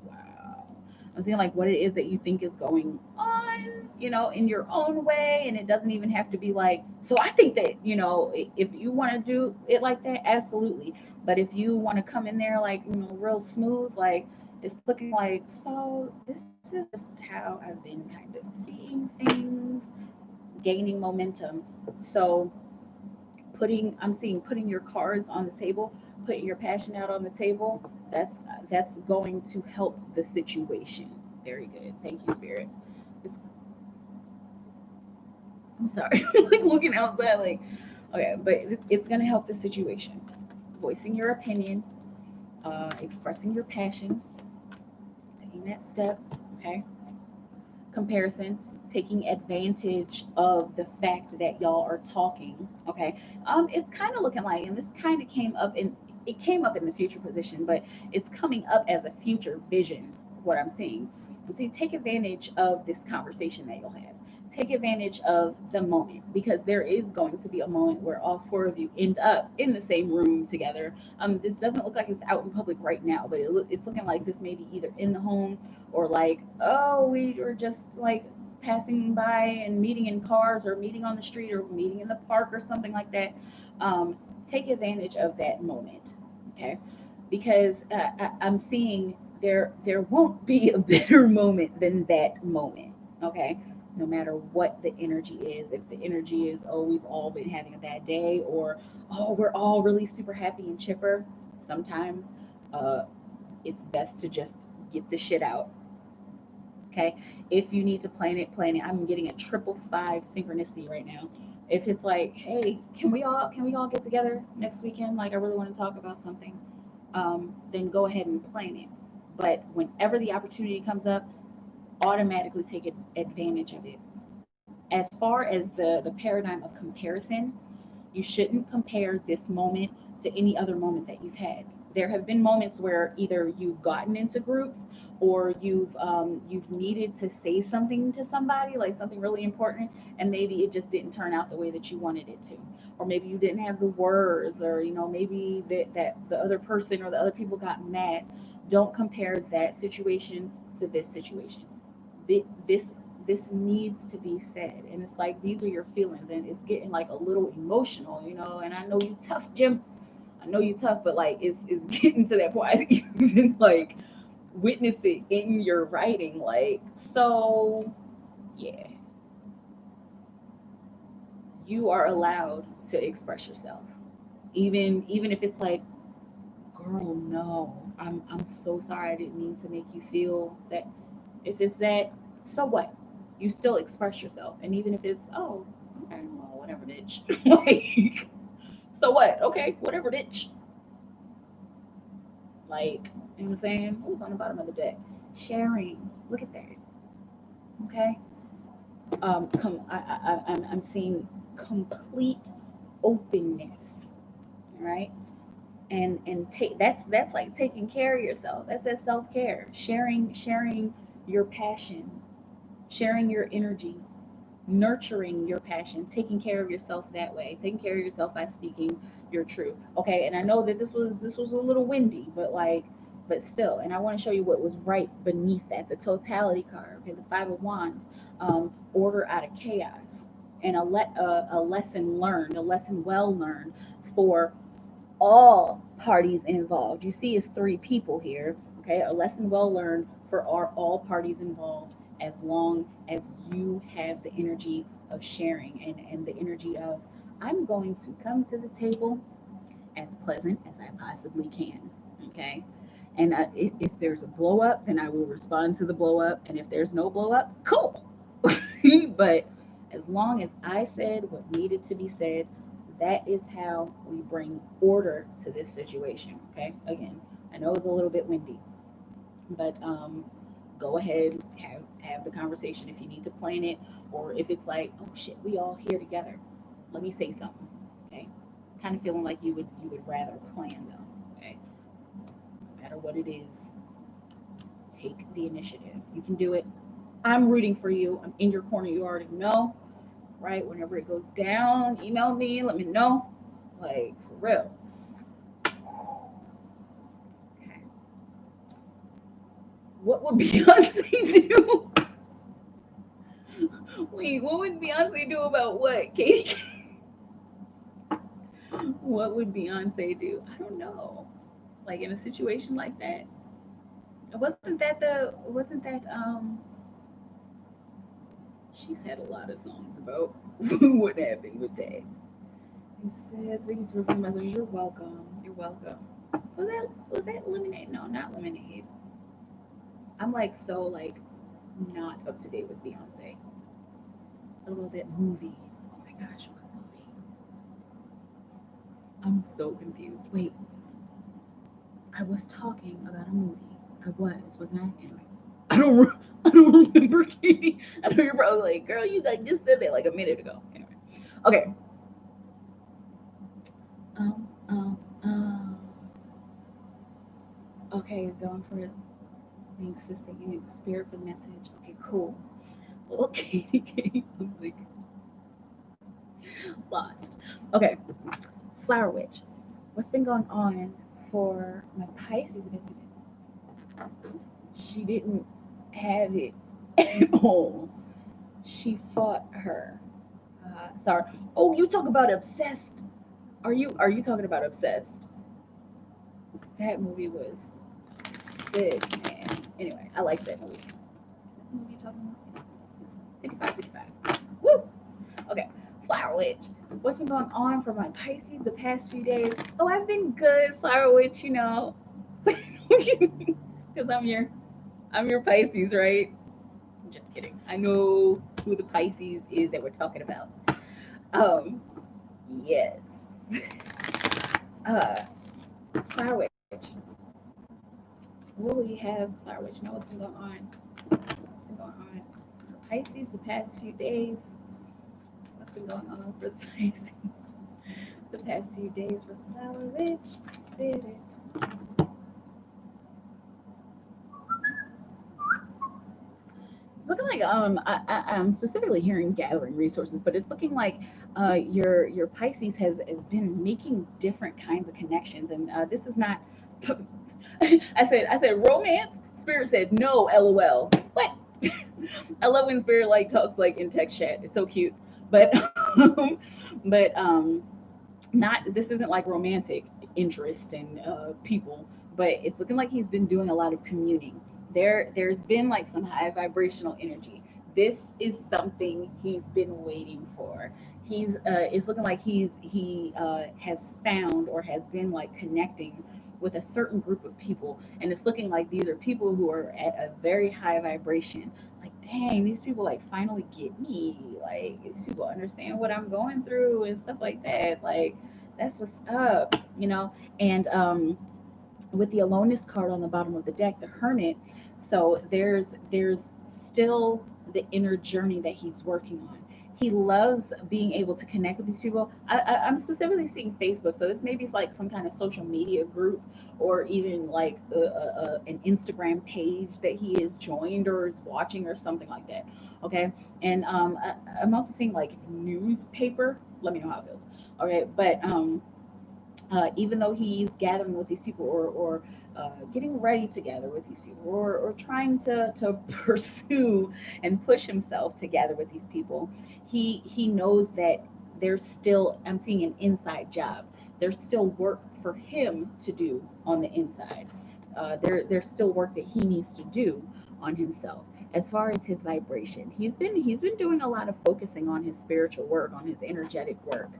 Wow, I'm saying like what it is that you think is going on, you know, in your own way, and it doesn't even have to be like, so I think that, you know, if you want to do it like that, absolutely. But if you want to come in there like, you know, real smooth, like it's looking like, so this is just how I've been kind of seeing things gaining momentum. So I'm seeing putting your cards on the table, putting your passion out on the table. That's going to help the situation. Very good. Thank you, Spirit. It's, I'm sorry, like looking outside, like okay, but it's going to help the situation. Voicing your opinion, expressing your passion, taking that step. Okay, comparison, taking advantage of the fact that y'all are talking. Okay, it's kind of looking like, and this kind of came up in, it came up in the future position, but it's coming up as a future vision. What I'm seeing, take advantage of this conversation that you'll have. Take advantage of the moment, because there is going to be a moment where all four of you end up in the same room together. This doesn't look like it's out in public right now, but it's looking like this may be either in the home, or like, oh, we were just like passing by and meeting in cars, or meeting on the street, or meeting in the park, or something like that. Take advantage of that moment, okay? Because I'm seeing there won't be a better moment than that moment. Okay, no matter what the energy is. If the energy is, oh, we've all been having a bad day, or oh, we're all really super happy and chipper, sometimes uh it's best to just get the shit out. Okay, if you need to plan it. I'm getting a triple five synchronicity right now. If it's like, hey, can we all get together next weekend, like I really want to talk about something, then go ahead and plan it. But whenever the opportunity comes up, automatically take advantage of it. As far as the paradigm of comparison, you shouldn't compare this moment to any other moment that you've had. There have been moments where either you've gotten into groups, or you've needed to say something to somebody, like something really important, and maybe it just didn't turn out the way that you wanted it to, or maybe you didn't have the words, or maybe that the other person or the other people got mad. Don't compare that situation to this situation. This needs to be said, and it's like these are your feelings, and it's getting like a little emotional, and I know you tough, Jim. I know you tough, but like it's getting to that point. I even like witness it in your writing, like, so yeah, you are allowed to express yourself, even if it's like, girl, no, I'm so sorry, I didn't mean to make you feel that. If it's that, so what? You still express yourself. And even if it's, oh, okay, well, whatever, bitch. Like, so what? Okay, whatever, bitch. Like, you know what I'm saying? Who's on the bottom of the deck? Sharing. Look at that. Okay. I'm seeing complete openness. All right. And take that's like taking care of yourself. That's that self-care. Sharing your passion, sharing your energy, nurturing your passion, taking care of yourself that way, taking care of yourself by speaking your truth. Okay, and I know that this was a little windy, but like, but still, and I want to show you what was right beneath that, the totality card. Okay, the Five of Wands, order out of chaos, and a lesson learned, a lesson well learned for all parties involved. You see, it's three people here. Okay, a lesson well learned for all parties involved, as long as you have the energy of sharing, and the energy of, I'm going to come to the table as pleasant as I possibly can. Okay, and if there's a blow up, then I will respond to the blow up, and if there's no blow up, cool. But as long as I said what needed to be said, that is how we bring order to this situation. Okay, again, I know it's a little bit windy, but go ahead, have the conversation if you need to plan it, or if it's like, oh shit, we all here together, let me say something. Okay, it's kind of feeling like you would rather plan though. Okay, no matter what it is, take the initiative. You can do it. I'm rooting for you. I'm in your corner. You already know, right? Whenever it goes down, email me, let me know. Like, for real. Okay. What would Beyonce do? Wait, what would Beyonce do about what, Katie? What would Beyonce do? I don't know. Like in a situation like that. Wasn't that she's had a lot of songs about what happened with that. It says, please review my songs. You're welcome. You're welcome. Was that Lemonade? No, not Lemonade. I'm like so like not up to date with Beyonce. What about that movie? Oh my gosh, what movie? I'm so confused. Wait, I was talking about a movie. Wasn't I? Anyway, I don't remember, Katie. I know you're probably like, girl, you like just said that like a minute ago. Anyway, okay. Um, um, um. Okay, going for it. Thanks, sister. You spirit for the message. Okay, cool. Okay, I'm like lost. Okay, Flower Witch. What's been going on for my Pisces She didn't have it at all. She fought her. Sorry. Oh, you talk about obsessed. Are you talking about obsessed? That movie was sick, man. Anyway, I like that movie. Is that the movie you're talking about? 55, 55. Woo! Okay, Flower Witch. What's been going on for my Pisces the past few days? Oh, I've been good, Flower Witch, you know. Because I'm your Pisces, right? I'm just kidding. I know who the Pisces is that we're talking about. Yes. uh, Flower Witch. What will you have, Flower Witch? Know what's been going on? What's been going on for Pisces the past few days? What's been going on for Pisces the past few days for Flower Witch Spirit? It's looking like I'm specifically hearing gathering resources, but it's looking like your Pisces has been making different kinds of connections, and this is not. I said romance. Spirit said no. LOL. What? I love when Spirit like talks like in text chat. It's so cute, but but not. This isn't like romantic interest in people, but it's looking like he's been doing a lot of communing. There's been like some high vibrational energy. This is something he's been waiting for. It's looking like he has found or has been like connecting with a certain group of people, and it's looking like these are people who are at a very high vibration. Like, dang, these people like finally get me. Like, these people understand what I'm going through and stuff like that. Like, that's what's up, you know. And with the aloneness card on the bottom of the deck, the Hermit. So there's still the inner journey that he's working on. He loves being able to connect with these people. I'm specifically seeing Facebook, so this maybe is like some kind of social media group, or even like an Instagram page that he is joined or is watching or something like that. Okay, and I'm also seeing like newspaper. Let me know how it feels. Okay, but even though he's gathering with these people, or getting ready to gather with these people, or trying to pursue and push himself to gather with these people, he knows that there's still, I'm seeing an inside job. There's still work for him to do on the inside. There's still work that he needs to do on himself. As far as his vibration, he's been doing a lot of focusing on his spiritual work, on his energetic work.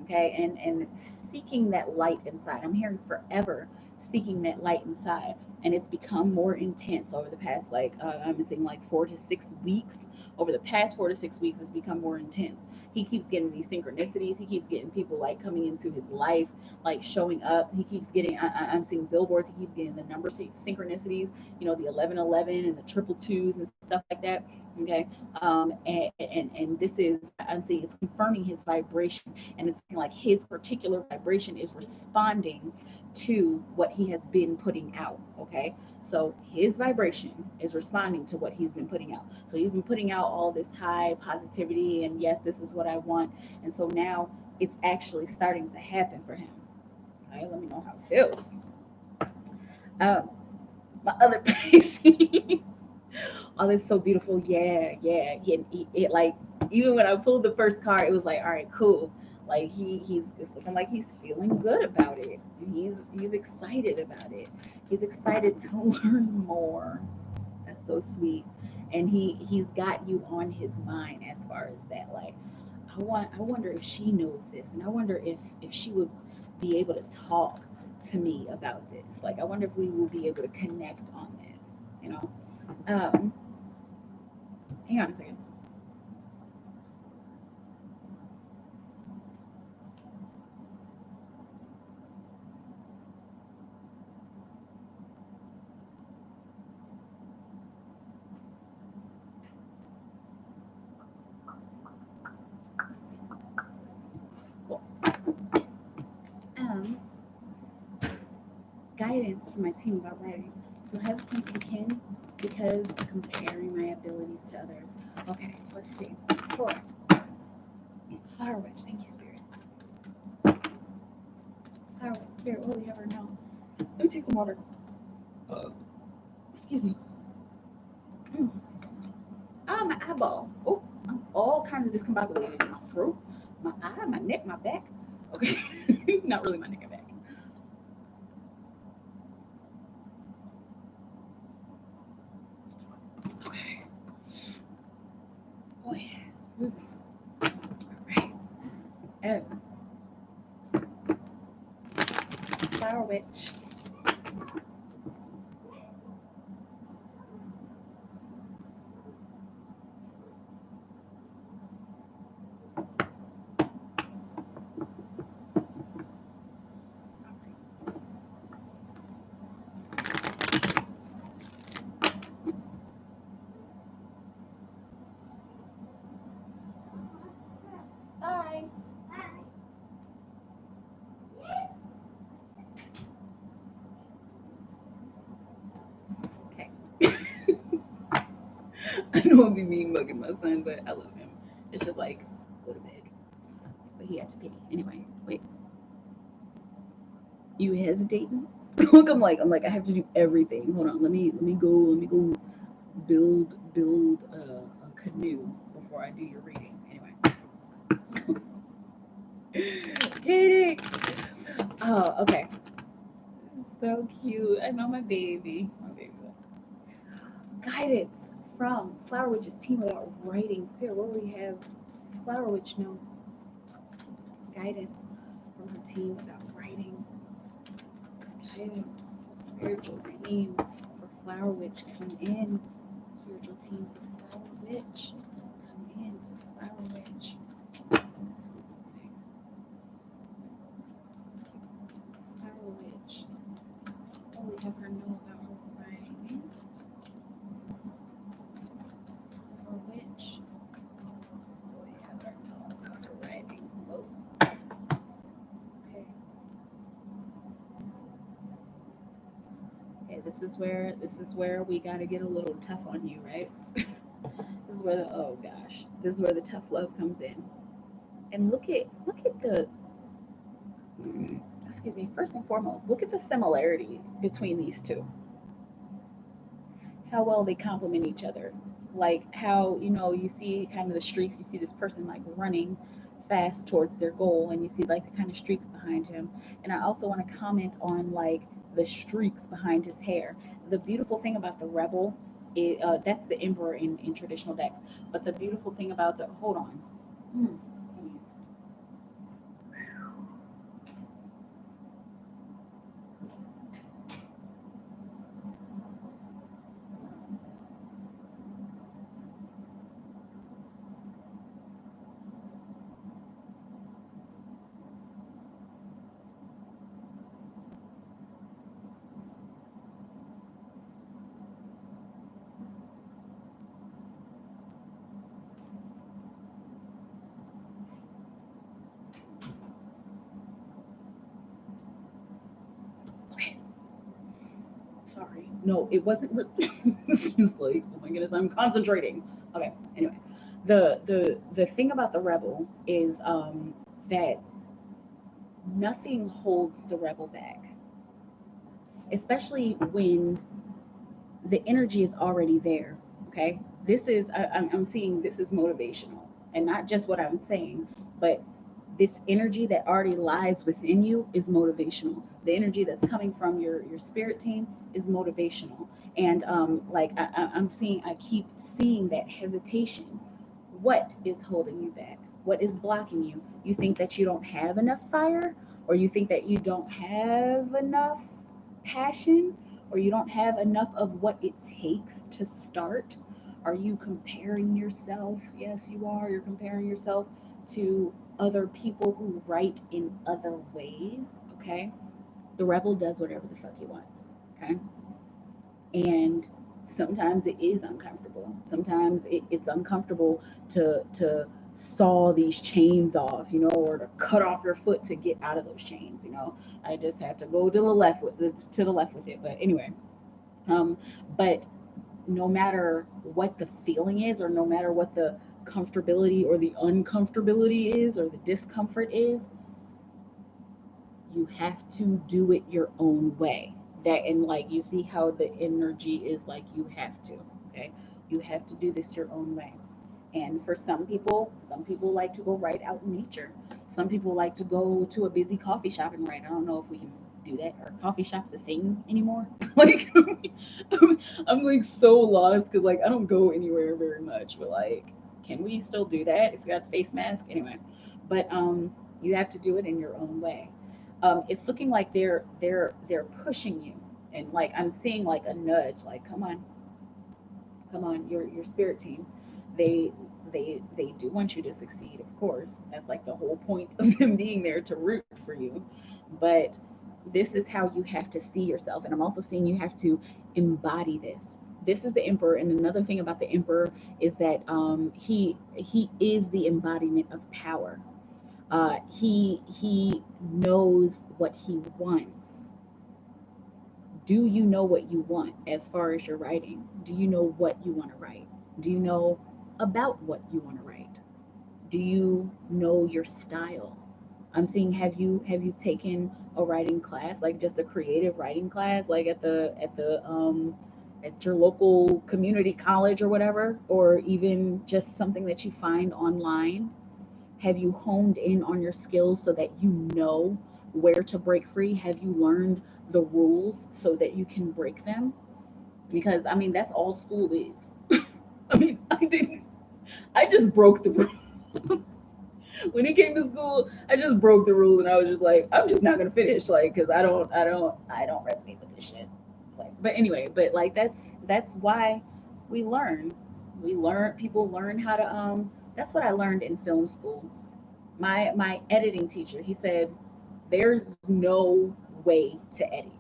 Okay, and seeking that light inside. I'm hearing forever seeking that light inside, and it's become more intense over the past, like I'm saying, like 4 to 6 weeks. Over the past 4 to 6 weeks, it's become more intense. He keeps getting these synchronicities. He keeps getting people like coming into his life, like showing up. He keeps getting. I'm seeing billboards. He keeps getting the number synchronicities. You know, the 1111 and the triple twos and stuff like that. Okay, and this is, I'm saying, it's confirming his vibration, and it's like his particular vibration is responding to what he has been putting out. Okay, so his vibration is responding to what he's been putting out. So he's been putting out all this high positivity, and yes, this is what I want, and so now it's actually starting to happen for him. All right, let me know how it feels. um my other Pisces. Oh, that's so beautiful. Yeah, yeah. It like, even when I pulled the first card, it was like, all right, cool. Like he's it's looking like he's feeling good about it. He's excited about it. He's excited to learn more. That's so sweet. And he's got you on his mind as far as that. Like, I wonder if she knows this, and I wonder if she would be able to talk to me about this. Like, I wonder if we will be able to connect on this. You know. Um, Hang on a second. Cool. Um, Guidance from my team about writing. Feel hesitant to begin because of comparing my abilities to others. Okay, let's see. Four. Flower Witch. Thank you, Spirit. Flower Witch, Spirit. What do we ever know? Let me take some water. Excuse me. Mm. Ah, my eyeball. Oh, I'm all kinds of discombobulated in my throat, my eye, my neck, my back. Okay, not really my neck and back. Oh, Flower Witch. Hi. Okay. I know I'll be mean mugging my son, but I love him. It's just like, go to bed. But he had to pee. Anyway, wait. You hesitating? Look, I'm like, I have to do everything. Hold on, let me go build a canoe before I do your reading. Anyway. Kidding. Oh, okay. So cute. I know my baby. My baby. Guidance from Flower Witch's team about writing. Spirit, what will we have Flower Witch know? Guidance from her team about writing. Guidance. Spiritual team for Flower Witch. Come in. Spiritual team for Flower Witch. Come in for Flower Witch. Let's see. Flower Witch. What will we have her know about her writing? Flower Witch. What will we have her know about her writing? Oh, okay. Okay, this is where we gotta get a little tough on you, right? This is where the oh gosh, this is where the tough love comes in. And look at the excuse me, first and foremost, look at the similarity between these two. How well they complement each other. Like how, you see kind of the streaks, you see this person like running fast towards their goal, and you see like the kind of streaks behind him. And I also want to comment on like the streaks behind his hair. The beautiful thing about the rebel is, that's the emperor in traditional decks. But the beautiful thing about the hold on. Hmm. Okay. Sorry. No, it wasn't. It's just like, oh my goodness, I'm concentrating. Okay. Anyway, the thing about the rebel is that nothing holds the rebel back, especially when the energy is already there. Okay. This is I'm seeing this is motivational, and not just what I'm saying, but this energy that already lies within you is motivational. The energy that's coming from your spirit team is motivational. And like I keep seeing that hesitation. What is holding you back? What is blocking you? You think that you don't have enough fire, or you think that you don't have enough passion, or you don't have enough of what it takes to start? Are you comparing yourself? Yes, you are. You're comparing yourself to other people who write in other ways. Okay. The rebel does whatever the fuck he wants. Okay. And sometimes it is uncomfortable. Sometimes it's uncomfortable to saw these chains off, or to cut off your foot to get out of those chains. I just have to go to the left with it. But anyway, um, but no matter what the feeling is, or no matter what the comfortability or the uncomfortability is, or the discomfort is, you have to do it your own way. That, and like, you see how the energy is like, you have to. Okay, you have to do this your own way. And for some people like to go right out in nature. Some people like to go to a busy coffee shop and write. I don't know if we can do that. Are coffee shops a thing anymore? Like, I'm like so lost because like I don't go anywhere very much. But like, can we still do that if we got the face mask? Anyway, but You have to do it in your own way. It's looking like they're pushing you, and like I'm seeing like a nudge, like come on, your spirit team. They they do want you to succeed, of course. That's like the whole point of them being there, to root for you. But this is how you have to see yourself, and I'm also seeing you have to embody this. This is the emperor, and another thing about the emperor is that he is the embodiment of power. He knows what he wants. Do you know what you want as far as your writing? Do you know what you want to write? Do you know about what you want to write? Do you know your style? I'm seeing, have you taken a writing class, like just a creative writing class, like at your local community college or whatever, or even just something that you find online? Have you honed in on your skills so that you know where to break free? Have you learned the rules so that you can break them? Because I mean, that's all school is. I mean, I just broke the rules. When it came to school, I just broke the rules, and I was just like, I'm just not gonna finish, like, because I don't resonate with this shit. It's like, but anyway, but like that's why we learn. People learn how to That's what I learned in film school. My editing teacher, he said, there's no way to edit.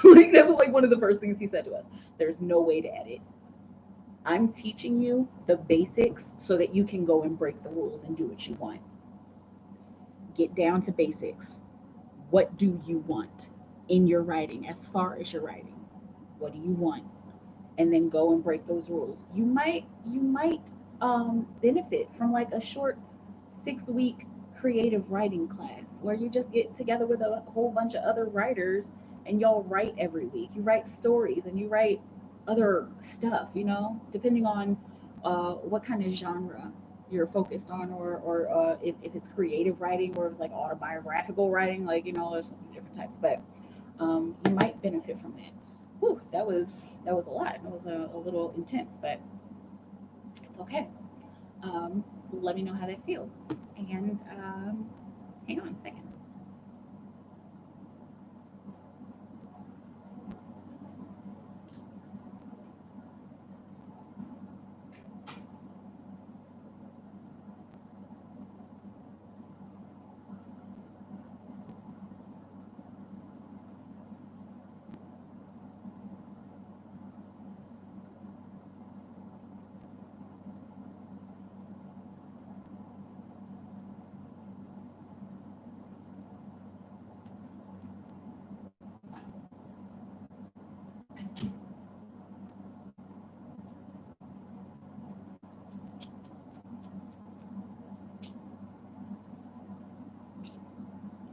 Like that was like one of the first things he said to us. There's no way to edit. I'm teaching you the basics so that you can go and break the rules and do what you want. Get down to basics. What do you want in your writing, as far as your writing? What do you want? And then go and break those rules. You might benefit from like a short 6 week creative writing class where you just get together with a whole bunch of other writers, and y'all write every week. You write stories and you write other stuff, depending on what kind of genre you're focused on, or if it's creative writing, or if it's like autobiographical writing, like, there's different types. But you might benefit from that. Whew, that was a lot. It was a little intense, but it's okay. Let me know how that feels. And hang on a second.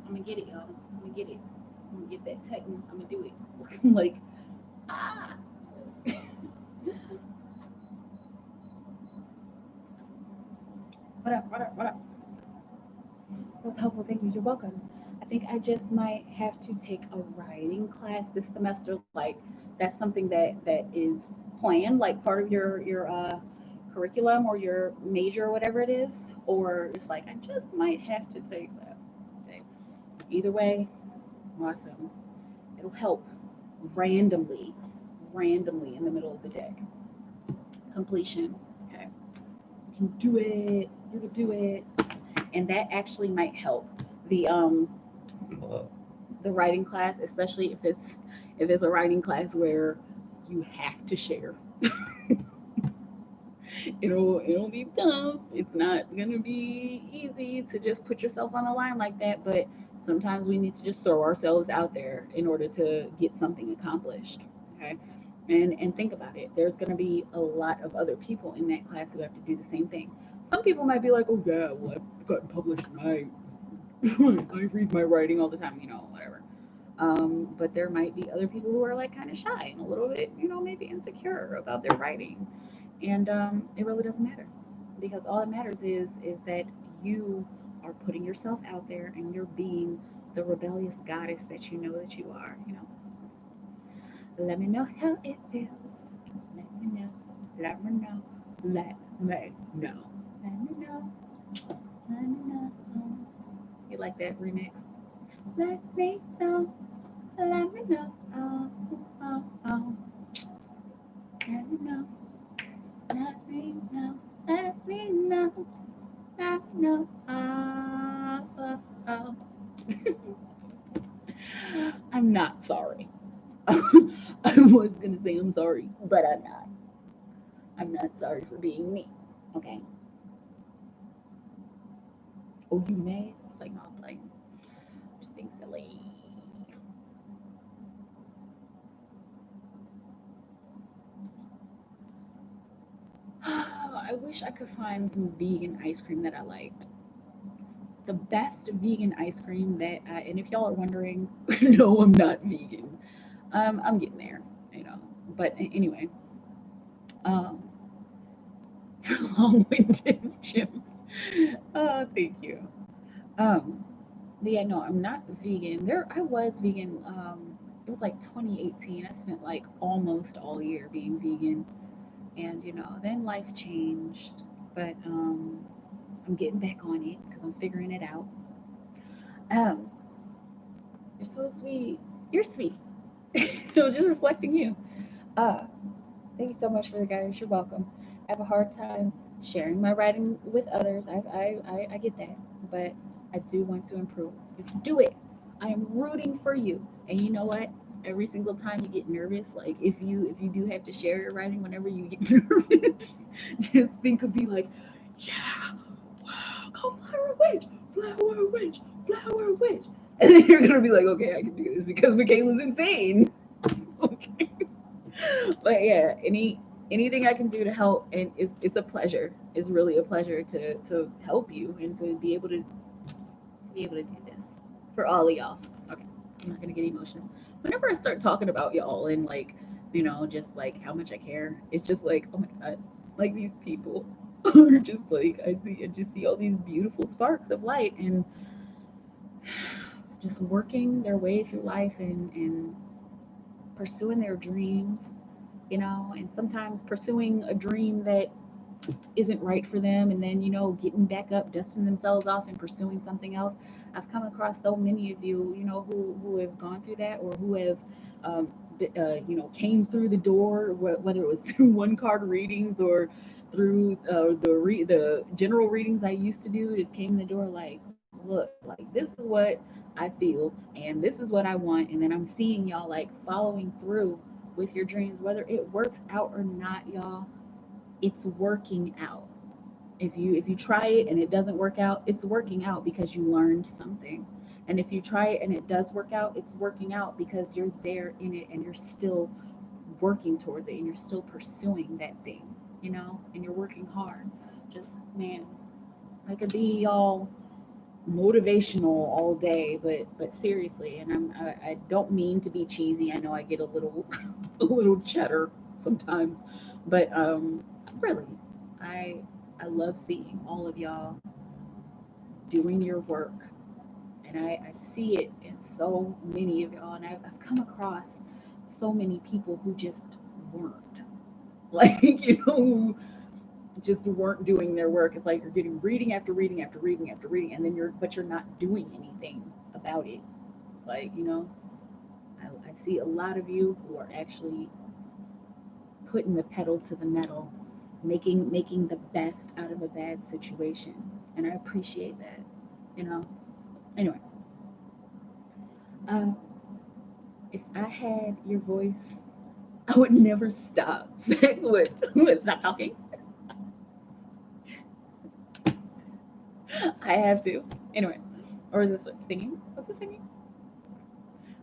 I'm gonna get it, y'all. I'm gonna get it. I'm gonna get that Titan. I'm gonna do it. Like, ah. What up? What up? What up? That was helpful. Thank you. You're welcome. I think I just might have to take a writing class this semester. Like, that's something that is planned, like part of your curriculum or your major or whatever it is, or it's like I just might have to take that. Okay. Either way, awesome. It'll help randomly, randomly in the middle of the day. Completion. Okay. You can do it. You can do it. And that actually might help the um the writing class, especially if it's a writing class where you have to share. It'll be tough. It's not gonna be easy to just put yourself on the line like that, but sometimes we need to just throw ourselves out there in order to get something accomplished. Okay. And think about it. There's gonna be a lot of other people in that class who have to do the same thing. Some people might be like, oh yeah, well, I've gotten published and I I read my writing all the time, whatever. But there might be other people who are like kind of shy and a little bit, maybe insecure about their writing, and it really doesn't matter, because all that matters is that you are putting yourself out there and you're being the rebellious goddess that you know that you are. Let me know how it feels. Let me know. Let me know. Let me know. Let me know. Let me know. like that remix. Let me know, let me know, oh, oh, oh. Let me know, let me know, let me know, let me know, oh, oh, oh. I'm not sorry. I was gonna say I'm sorry, but I'm not. I'm not sorry for being me. Okay. Oh, you mad? It's like, no, I'm playing. Just being silly. I wish I could find some vegan ice cream that I liked. The best vegan ice cream and if y'all are wondering, no, I'm not vegan. I'm getting there, you know. But anyway, um, long-winded Jim. Oh, thank you. Um, but yeah, no, I'm not vegan. I was vegan. It was like 2018. I spent like almost all year being vegan, and then life changed. But I'm getting back on it because I'm figuring it out. Um, you're so sweet. You're sweet. So just reflecting you. Uh, Thank you so much for the guidance. You're welcome. I have a hard time sharing my writing with others. I get that, but I do want to improve. You can do it. I am rooting for you. And you know what? Every single time you get nervous, like if you do have to share your writing, whenever you get nervous, just think of me like, yeah, wow, go flower witch, flower witch, flower witch, and then you're gonna be like, okay, I can do this because Michaela's insane. Okay. But yeah, anything I can do to help, and it's a pleasure. It's really a pleasure to help you and to be able to do this for all of y'all. Okay, I'm not gonna get emotional. Whenever I start talking about y'all and like just like how much I care, it's just like, oh my god, like these people are just like I just see all these beautiful sparks of light and just working their way through life and pursuing their dreams, and sometimes pursuing a dream that isn't right for them, and then getting back up, dusting themselves off and pursuing something else. I've come across so many of you, who have gone through that, or who have came through the door, whether it was through one card readings or through the general readings I used to do. Just came in the door like, look, like this is what I feel and this is what I want, and then I'm seeing y'all like following through with your dreams, whether it works out or not, y'all. It's working out. If you try it and it doesn't work out, it's working out because you learned something. And if you try it and it does work out, it's working out because you're there in it and you're still working towards it and you're still pursuing that thing, and you're working hard. Just, man, I could be all motivational all day, but seriously, and I don't mean to be cheesy. I know I get a little a little cheddar sometimes, but really, I I love seeing all of y'all doing your work, and I see it in so many of y'all, and I've come across so many people who just weren't like who just weren't doing their work. It's like you're getting reading after reading after reading after reading, and then you're not doing anything about it. It's like, I see a lot of you who are actually putting the pedal to the metal, making the best out of a bad situation, and I appreciate that. You know. Anyway, uh, if I had your voice, I would never stop. That's what. Stop talking. I have to. Anyway, or is this singing? What's the singing?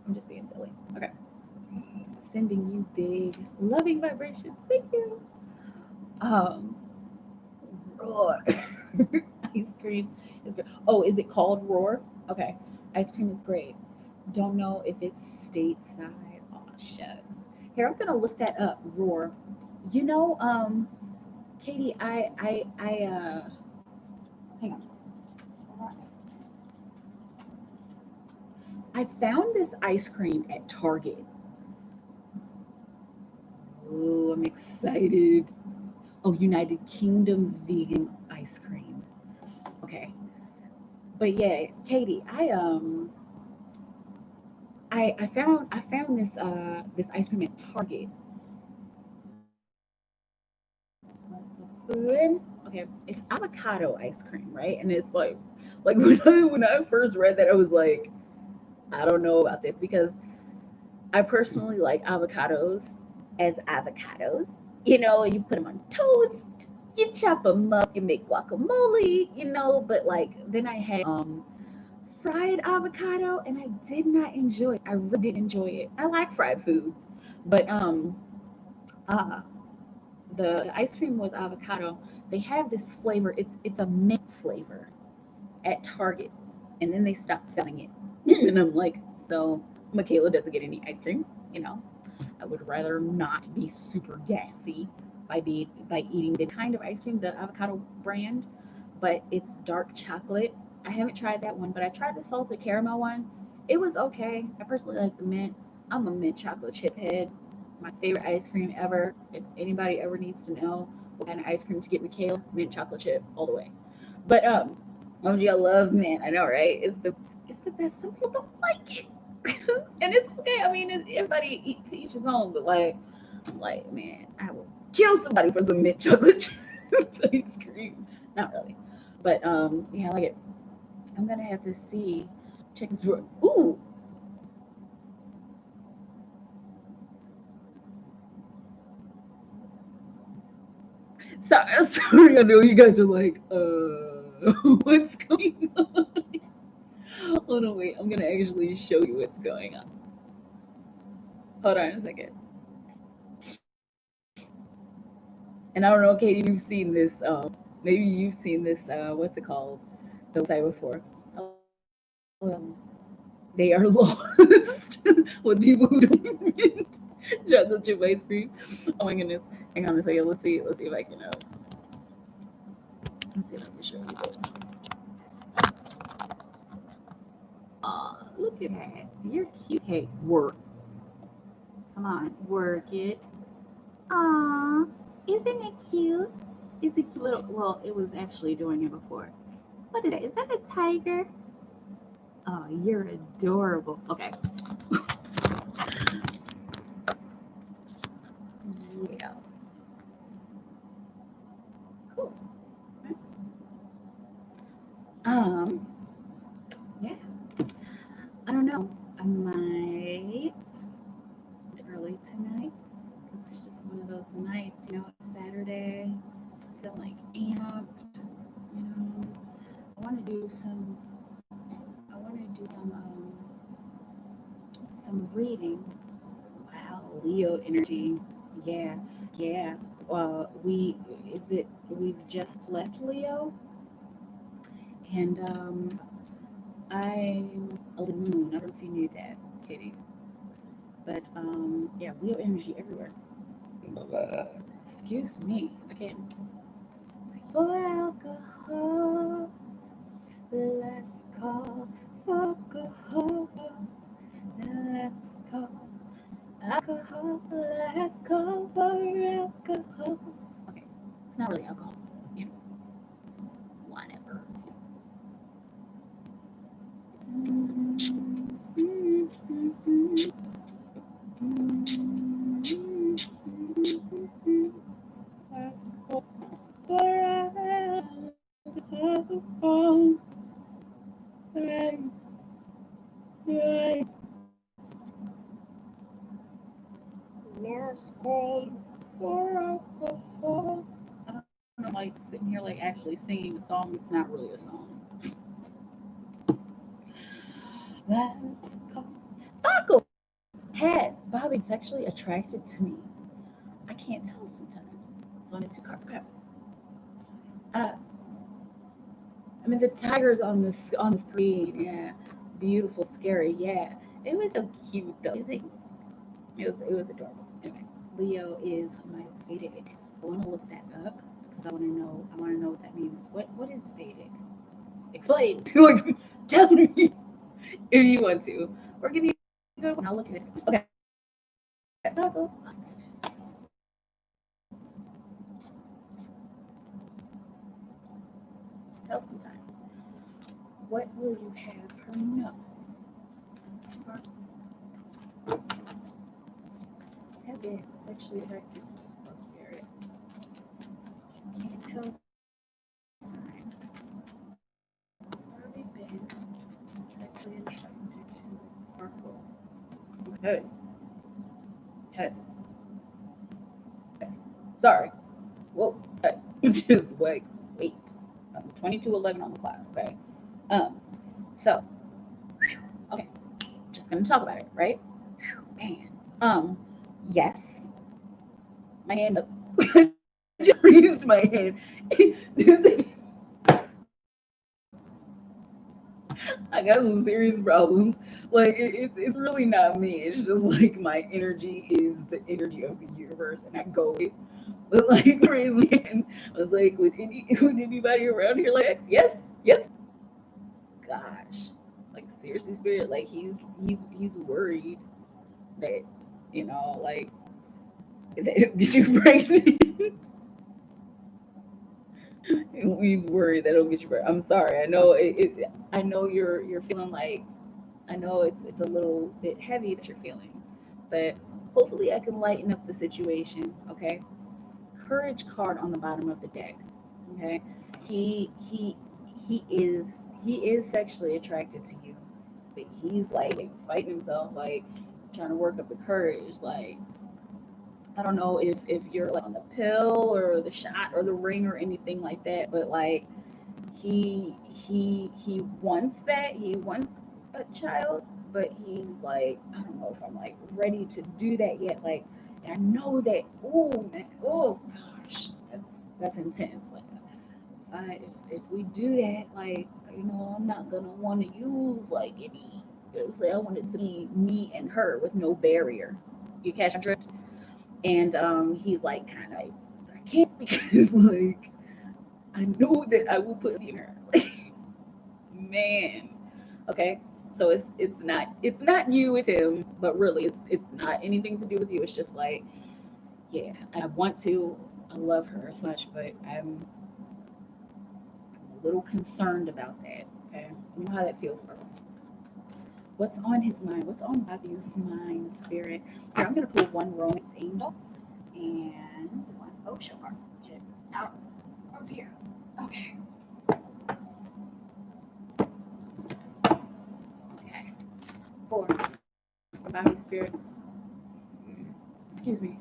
I'm just being silly. Okay. Sending you big, loving vibrations. Thank you. Um, Roar. Ice cream is good. Oh, is it called Roar? Okay. Ice cream is great. Don't know if it's stateside. Oh, shucks. Here, I'm gonna look that up. Roar. You know, Katie, hang on. I found this ice cream at Target. Oh, I'm excited. Oh, United Kingdom's vegan ice cream. Okay. But yeah, Katie, I found this ice cream at Target. Food. Okay, it's avocado ice cream, right? And it's like when I first read that, I was like, I don't know about this because I personally like avocados as avocados. You know, you put them on toast, you chop them up, you make guacamole. You know, but like then I had fried avocado, and I did not enjoy it. I really didn't enjoy it. I like fried food, but uh, the ice cream was avocado. They have this flavor. It's a mint flavor at Target, and then they stopped selling it. And I'm like, so Mikaela doesn't get any ice cream. You know, I would rather not be super gassy by eating the kind of ice cream, the avocado brand, but it's dark chocolate. I haven't tried that one, but I tried the salted caramel one. It was okay. I personally like the mint. I'm a mint chocolate chip head. My favorite ice cream ever. If anybody ever needs to know what kind of ice cream to get Mikaela, mint chocolate chip all the way. But OMG, I love mint. I know, right? It's the best. Some people don't like it, and it's okay. I mean, everybody eats to each his own. But like, I'm like, man, I will kill somebody for some mint chocolate chip ice cream. Not really, but yeah, I like it. I'm gonna have to see. Check this drawer. Ooh, sorry. I know you guys are like, what's going on? Hold on, wait. I'm gonna actually show you what's going on. Hold on a second. And I don't know, Katie, you've seen this. Maybe you've seen this. What's it called? The website before. Um, they are lost with people who don't get chocolate chip ice cream. Oh my goodness! Hang on a second. Let's see. Let's see if I can. Let's see if I can show you this. Look at that. You're cute. Hey, work. Come on, work it. Aw, isn't it cute? It's a cute little. Well, it was actually doing it before. What is that? Is that a tiger? Oh, you're adorable. Okay. Yeah. Cool. Um, yeah. I don't know. I might early tonight. It's just one of those nights, you know, it's Saturday. Feel like amped, you know. I want to do some. I want to do some reading. Wow, Leo energy. Yeah, yeah. We is it? We've just left Leo, and I'm a little moon. I don't know if you knew that, Katie. But yeah, Leo energy everywhere. Excuse me. Again. For alcohol, let's call for alcohol. Let's call alcohol. Let's call for alcohol. Okay, it's not really alcohol. You know, whatever. Last call for alcohol. I don't know, like sitting here, like actually singing a song. It's not really a song. Let's call. Sparkle has Bobby sexually attracted to me. I can't tell sometimes. It's on his two cards. Crap. Uh, I mean, the tiger's on the screen. Yeah, beautiful, scary. Yeah, it was so cute though. It was adorable. Anyway, Leo is my Vedic. I want to look that up because I want to know. I want to know what that means. What is Vedic? Explain. Like, tell me if you want to, or give me a good one. I'll look at it. Okay. Oh, goodness. Tell sometimes. What will you have her know? Have been sexually attracted to a spirit. Can't tell sign. Already been sexually attracted to a circle. Hey, hey, hey. Sorry. Whoa. Hey. Just wait. 22:11 on the clock. Okay. Um. So, okay. Just gonna talk about it, right? Man. Yes. My hand up. Just raised my hand. I got some serious problems. Like it's really not me. It's just like my energy is the energy of the universe, and I go with it. But like raise my hand. I was like, would anybody around here like X? Yes, yes. Gosh, like seriously, spirit. Like he's worried that like get you pregnant. He's worried that it'll get you pregnant. I'm sorry. I know I know you're feeling like I know it's a little bit heavy that you're feeling, but hopefully I can lighten up the situation. Okay, courage card on the bottom of the deck. Okay, he he he is he is sexually attracted to you, but he's like fighting himself, like trying to work up the courage. Like I don't know if you're like on the pill or the shot or the ring or anything like that, but like he wants that. He wants a child, but he's like, I don't know if I'm like ready to do that yet. Like I know that. Oh man, oh gosh, that's intense. Like if we do that, like I'm not gonna want to use like any. Say I want it to be me and her with no barrier. You catch my drift? And he's like kind of like I can't because like I know that I will put in her. Man. Okay. So it's not you with him, but really it's not anything to do with you. It's just like, yeah, I want to. I love her so much, but I'm a little concerned about that. Okay. You know how that feels for him. What's on his mind? What's on Bobby's mind, spirit? Here, I'm gonna pull one romance angel and one ocean mark. Get out of here. Okay. Okay. For Bobby's spirit. Excuse me.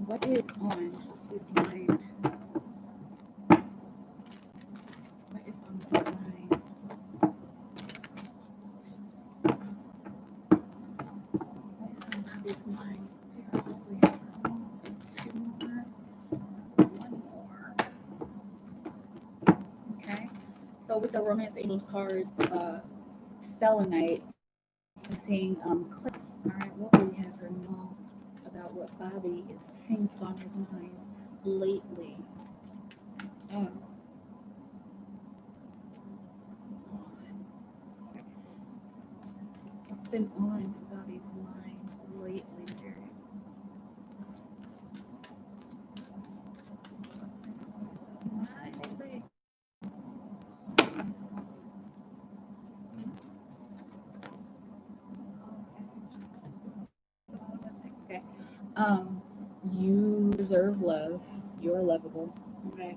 What is on his mind? What is on his mind? What is on Bobby's mind? Spirit, hopefully have two more. One more. Okay. So with the Romance Angels cards, Selenite, I'm seeing Click. All right, what will we have her know about what Bobby is thinking on his mind lately? Um, what's been on Bobby's mind lately, Jerry? What's been on Bobby's mind lately? Okay. Um, you deserve love. You're lovable. Okay.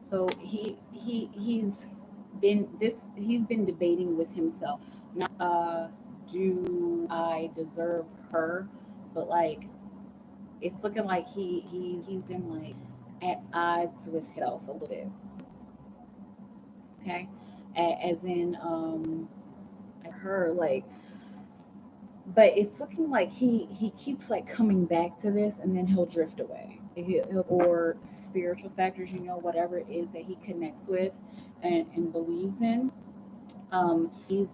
So he's been debating with himself. Not do I deserve her, but like it's looking like he's in like at odds with himself a little bit. Okay. As in her like but it's looking like he keeps like coming back to this and then he'll drift away or spiritual factors, whatever it is that he connects with and believes in. He's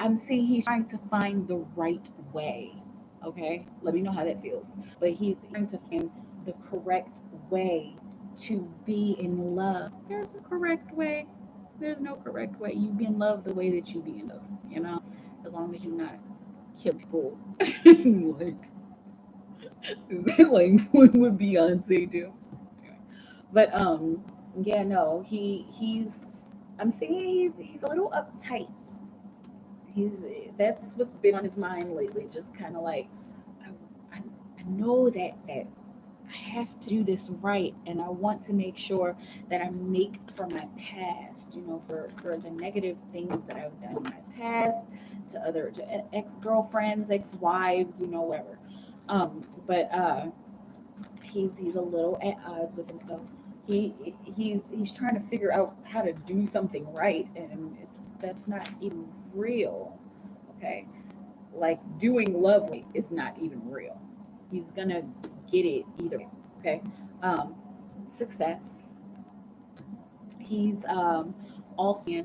I'm saying he's trying to find the right way. Okay, let me know how that feels. But he's trying to find the correct way to be in love. There's a correct way. There's no correct way. You be in love the way that you be in love. As long as you're not kill people. Like, like what would Beyonce do? But yeah, no, he's I'm seeing he's a little uptight. He's That's what's been on his mind lately. Just kind of like I, I, I know that I have to do this right, and I want to make sure that I make for my past, for the negative things that I've done in my past, to ex-girlfriends, ex-wives, whatever. But he's a little at odds with himself. He's trying to figure out how to do something right, and that's not even real. Okay, like doing love right is not even real. He's gonna get it either way. Okay, um, success. He's also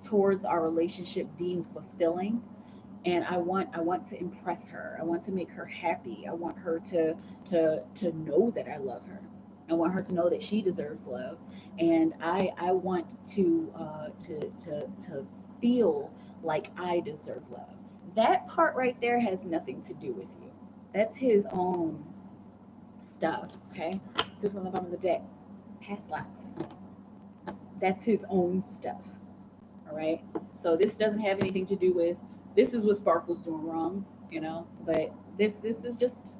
towards our relationship being fulfilling, and I want to impress her. I want to make her happy. I want her to know that I love her. I want her to know that she deserves love, and I want to feel like I deserve love. That part right there has nothing to do with you. That's his own stuff. Okay, so it's on the bottom of the deck. Past lives. That's his own stuff. All right. So this doesn't have anything to do with this is what Sparkle's doing wrong, but this is just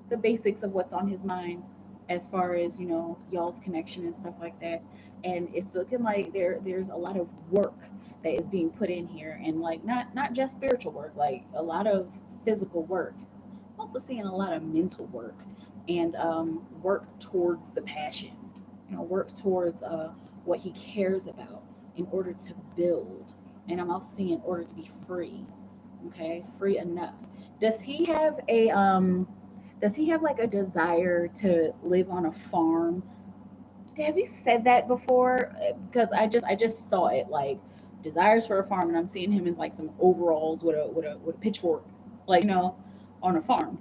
the basics of what's on his mind as far as, y'all's connection and stuff like that. And it's looking like there's a lot of work that is being put in here, and like not just spiritual work, like a lot of physical work. I'm also seeing a lot of mental work, and work towards the passion, work towards what he cares about in order to build. And I'm also seeing in order to be free, okay, free enough. Does he have a does he have like a desire to live on a farm? Have you said that before? Because I just saw it like desires for a farm, and I'm seeing him in like some overalls with a pitchfork, like, on a farm.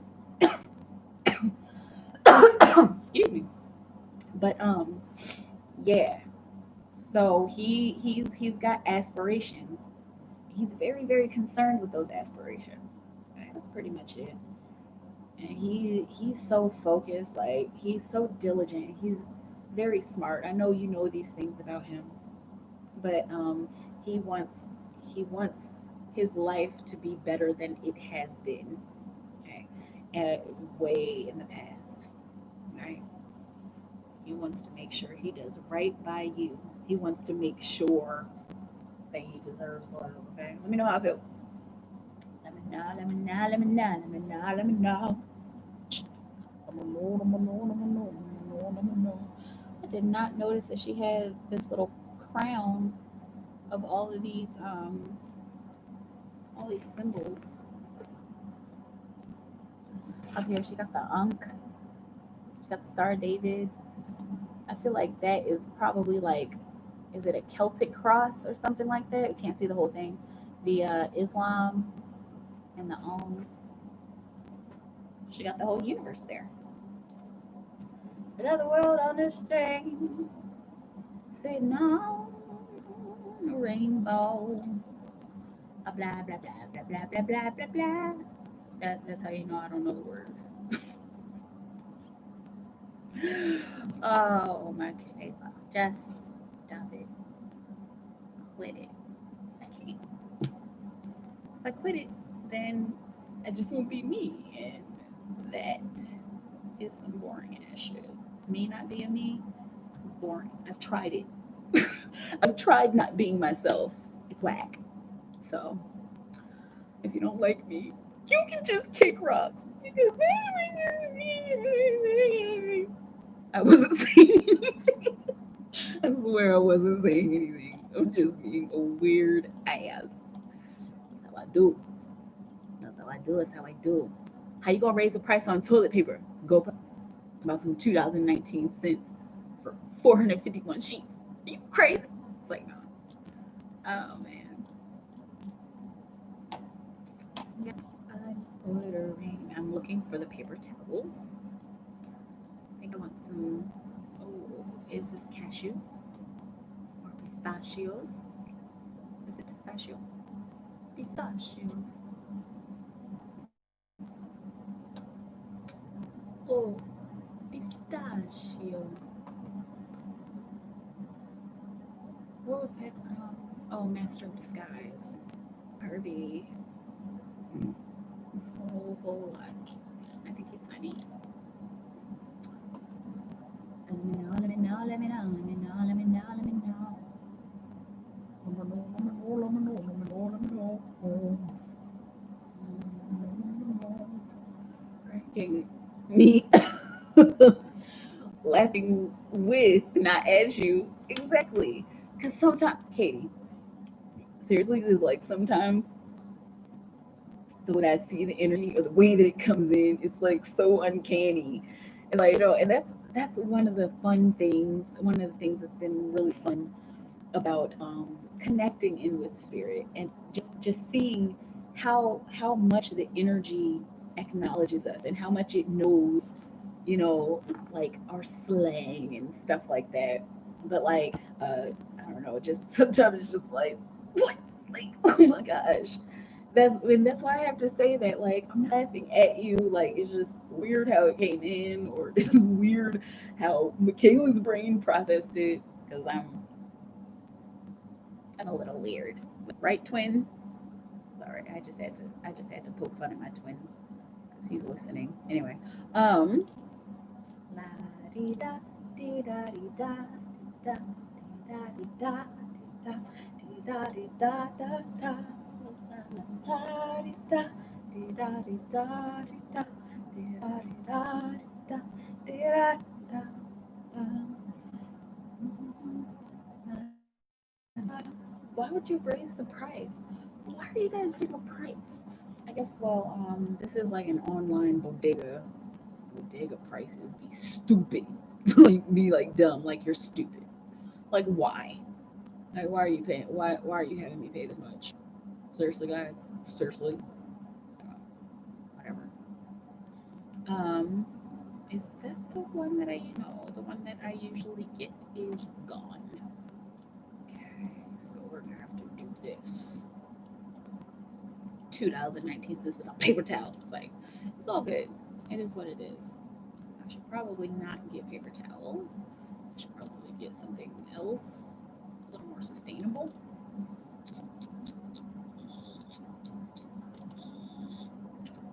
Excuse me. But yeah. So he's got aspirations. He's very very concerned with those aspirations. Okay, that's pretty much it. And he's so focused, like he's so diligent. He's very smart. I know you know these things about him, but he wants he wants his life to be better than it has been. Okay, way in the past, right? He wants to make sure he does right by you. He wants to make sure that he deserves love. Okay, let me know how it feels. Let me know. Let me know. Let me know. Let me know. Let me know. I did not notice that she had this little crown of all these symbols up here. She got the Ankh. She got the Star of David. I feel like that is probably like, is it a Celtic cross or something like that? You can't see the whole thing. The Islam and the She got the whole universe there. Another world understand. Sitting on a rainbow. Blah blah blah blah blah blah blah blah blah. That's how you know I don't know the words. Oh my Michaela, just stop it. Quit it. I can't. If I quit it, then I just won't be me, and that is some boring ass shit. Me not being me is boring. I've tried it. I've tried not being myself. It's whack. So if you don't like me, you can just kick rocks. Because I wasn't saying anything. I swear I wasn't saying anything. I'm just being a weird ass. That's how I do. That's how I do. That's how I do. How you gonna raise the price on toilet paper? Go about some 2019 cents for 451 sheets. Are you crazy? It's like, no. Oh man. Yep. I'm ordering. I'm looking for the paper towels. I think I want some. Oh, is this cashews or pistachios? Is it pistachios? Pistachios. Oh, pistachio. What was that? master of disguise. Harvey. A whole lot. I think he's funny. Let me know, let me know, let me know, let me know, let me know, let me know. Cracking me laughing with, not at you. Exactly. Because sometimes, Katie, seriously, it's like sometimes the when I see the energy or the way that it comes in, it's like so uncanny. And like, and that's one of the fun things, one of the things that's been really fun about connecting in with spirit and just seeing how much the energy acknowledges us and how much it knows, like our slang and stuff like that. But like, I don't know, just sometimes it's just like, what? Like, oh my gosh. That's why I have to say that, like, I'm not laughing at you, like it's just weird how it came in, or it's just weird how Michaela's brain processed it, because I'm a little weird. Right, twin? Sorry, I just had to poke fun at my twin because he's listening. Anyway, la di da di da di da da di da di da di da di da da da la di da di da di da di da di da di da di da da Why would you raise the price? Why are you guys raising the price? I guess, well, this is like an online bodega. Bodega prices be stupid. Like, be like dumb, like you're stupid. Like, why? Like, why are you paying? Why are you having me pay this much? Seriously, guys? Seriously? Whatever. Um, is that the one that the one that I usually get is gone. Okay, so we're gonna have to do this. $2.19 for some paper towels. It's like, it's all good. It is what it is. I should probably not get paper towels. I should probably get something else, a little more sustainable.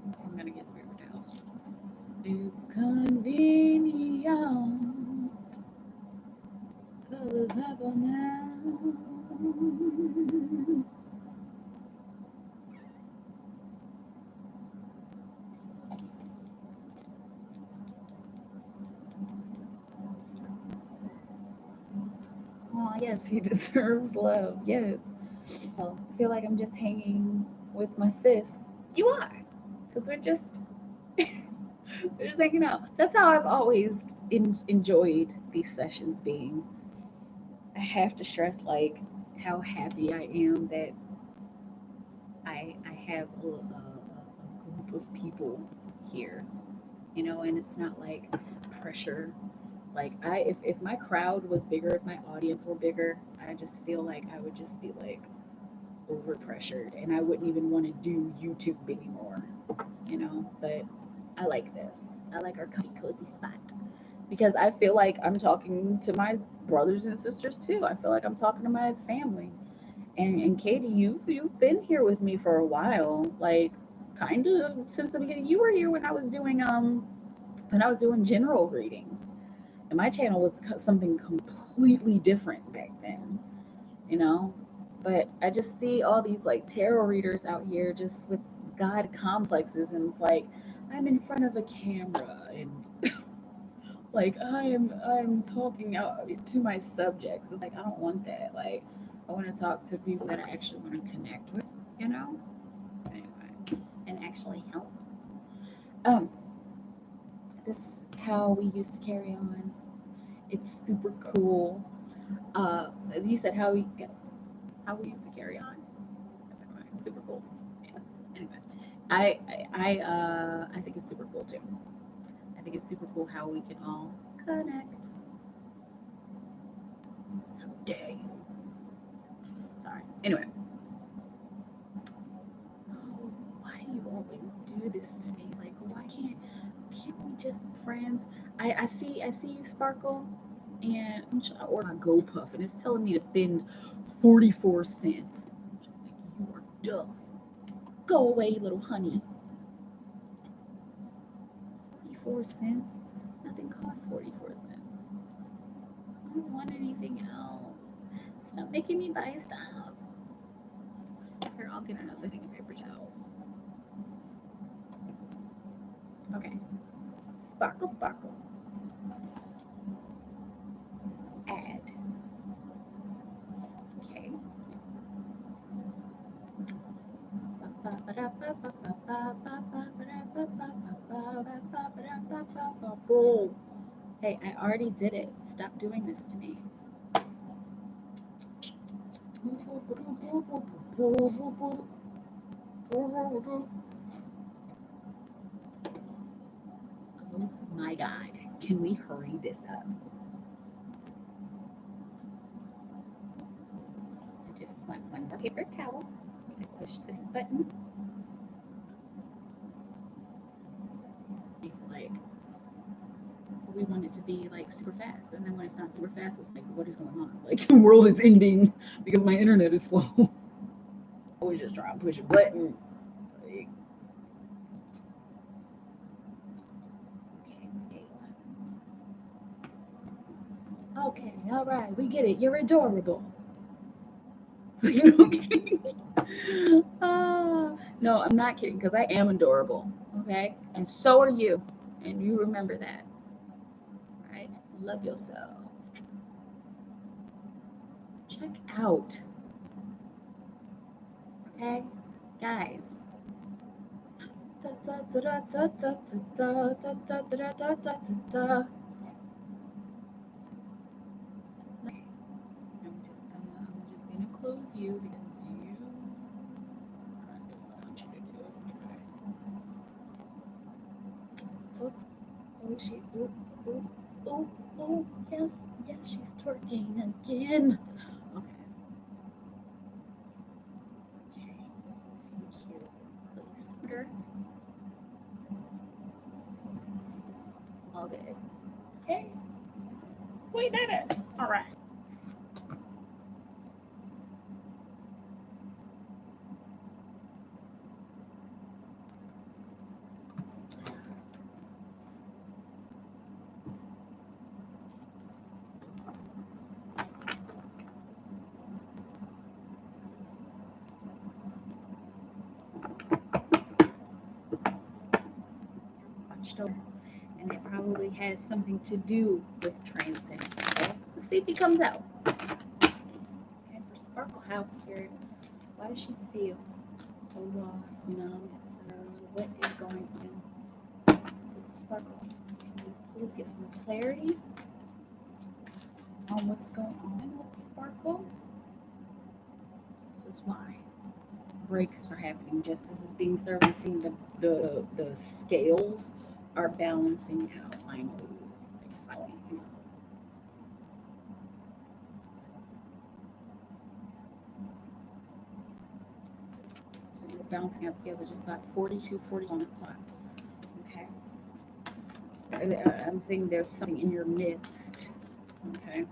I'm gonna get the paper towels. It's convenient, 'cause it's happening. Oh, yes, he deserves love. Yes. Oh, I feel like I'm just hanging with my sis. You are. Because we're just hanging out. That's how I've always enjoyed these sessions being. I have to stress, like, how happy I am that I have a group of people here, and it's not like pressure. Like, if my crowd was bigger, if my audience were bigger, I just feel like I would just be like over pressured and I wouldn't even want to do YouTube anymore, But I like this. I like our cozy spot because I feel like I'm talking to my brothers and sisters too. I feel like I'm talking to my family. And Katie, you've been here with me for a while, like kind of since the beginning. You were here when I was doing general readings, and my channel was something completely different back then, you know. But I just see all these like tarot readers out here just with God complexes, and it's like I'm in front of a camera and like I'm talking out to my subjects. It's like I don't want that. Like I want to talk to people that I actually want to connect with, you know. Anyway, and actually help. Um, this is how we used to carry on. It's super cool. You said how we used to carry on. Super cool. Yeah. Anyway, I think it's super cool too. I think it's super cool how we can all connect. How dare you? Sorry. Anyway, oh, why do you always do this to me? Like, why can't we just be friends? I see you, Sparkle, and I'm trying to order my GoPuff, and it's telling me to spend 44 cents. Just like, you are dumb. Go away, little honey. 44 cents? Nothing costs 44 cents. I don't want anything else. Stop making me buy stuff. Here, I'll get another thing of paper towels. Okay. Sparkle, sparkle. Add. Okay. Hey, I already did it. Stop doing this to me. Oh my God. Can we hurry this up? I just want one more paper towel. I push this button. Like, we want it to be like super fast, and then when it's not super fast, it's like, what is going on? Like, the world is ending because my internet is slow. I was just trying to push a button. Like, okay, all right, we get it. You're adorable. So you know, no, I'm not kidding, because I am adorable. Okay, and so are you, and you remember that, right? Love yourself. Check out. Okay, guys. I'm just gonna close you because you are not doing what I want you to do. Okay. So, oh, oh, yes, she's twerking again. Okay. Okay. Thank you. Please, order. All good. Okay. We did it. All right. Watched over. And it probably has something to do with transcendence. Okay? Let's see if he comes out. Okay, for Sparkle House Spirit, why does she feel so lost, numb, etc.? What is going on with Sparkle? Can we please get some clarity on what's going on with Sparkle? This is why breaks are happening. Justice is being served. I'm seeing the scales are balancing out. I'm so you're balancing out the scales. I just got 42, 40 on the clock. Okay. I'm saying there's something in your midst. Okay.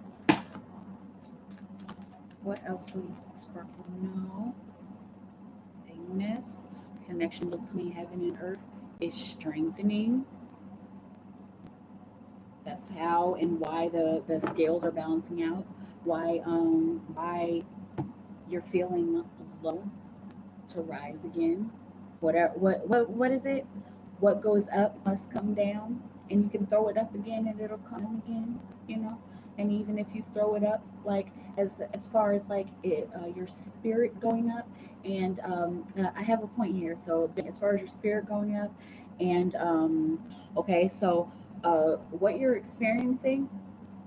What else will Sparkle know? Famous. Connection between heaven and earth is strengthening. That's how and why the scales are balancing out. Why you're feeling low to rise again. What is it? What goes up must come down, and you can throw it up again, and it'll come again. You know, and even if you throw it up, like as far as like your spirit going up, and I have a point here. So as far as your spirit going up, and okay, so what you're experiencing,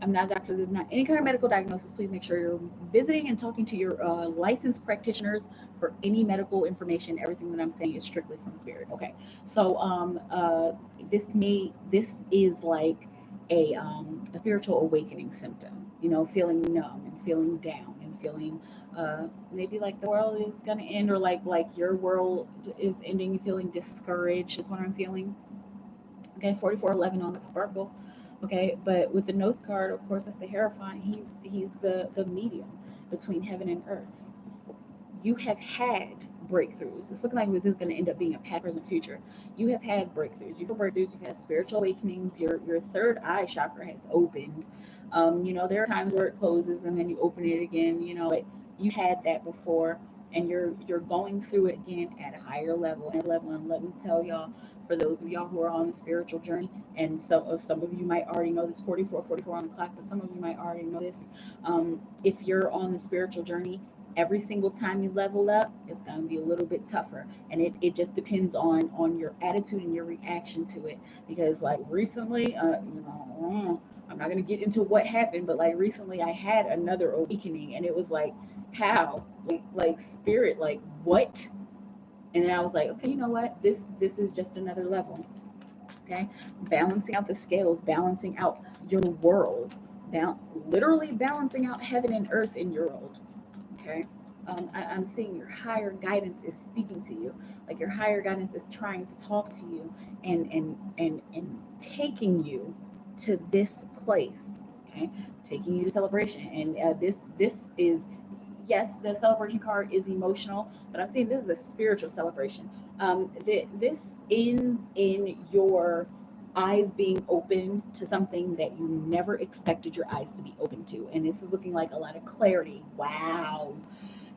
I'm not a doctor. This is not any kind of medical diagnosis. Please make sure you're visiting and talking to your licensed practitioners for any medical information. Everything that I'm saying is strictly from spirit. Okay. So this is like a spiritual awakening symptom. You know, feeling numb and feeling down and feeling maybe like the world is gonna end, or like your world is ending. Feeling discouraged is what I'm feeling. Okay, 4411 on the Sparkle. Okay, but with the Nose card, of course, that's the Hierophant. He's the medium. between heaven and earth. You have had breakthroughs. It's looking like this is going to end up being a past, present, future. You have had breakthroughs. You've had breakthroughs. You've had spiritual awakenings. Your third eye chakra has opened. There are times where it closes and then you open it again. But you had that before, and you're going through it again at a higher level. And let me tell y'all, for those of y'all who are on the spiritual journey, and some of you might already know this, 44 on the clock, but some of you might already know this. If you're on the spiritual journey, every single time you level up, it's going to be a little bit tougher, and it just depends on your attitude and your reaction to it. Because like recently, I'm not going to get into what happened, but like recently I had another awakening, and it was like, how, like spirit, like what? And then I was like, okay, you know what, this is just another level. Okay, balancing out the scales, balancing out your world, literally balancing out heaven and earth in your world. Okay, I'm seeing your higher guidance is speaking to you, like your higher guidance is trying to talk to you, and taking you to this place. Okay, taking you to celebration. And this is, yes, the celebration card is emotional, but I'm saying this is a spiritual celebration. This ends in your eyes being open to something that you never expected your eyes to be open to. And this is looking like a lot of clarity. Wow.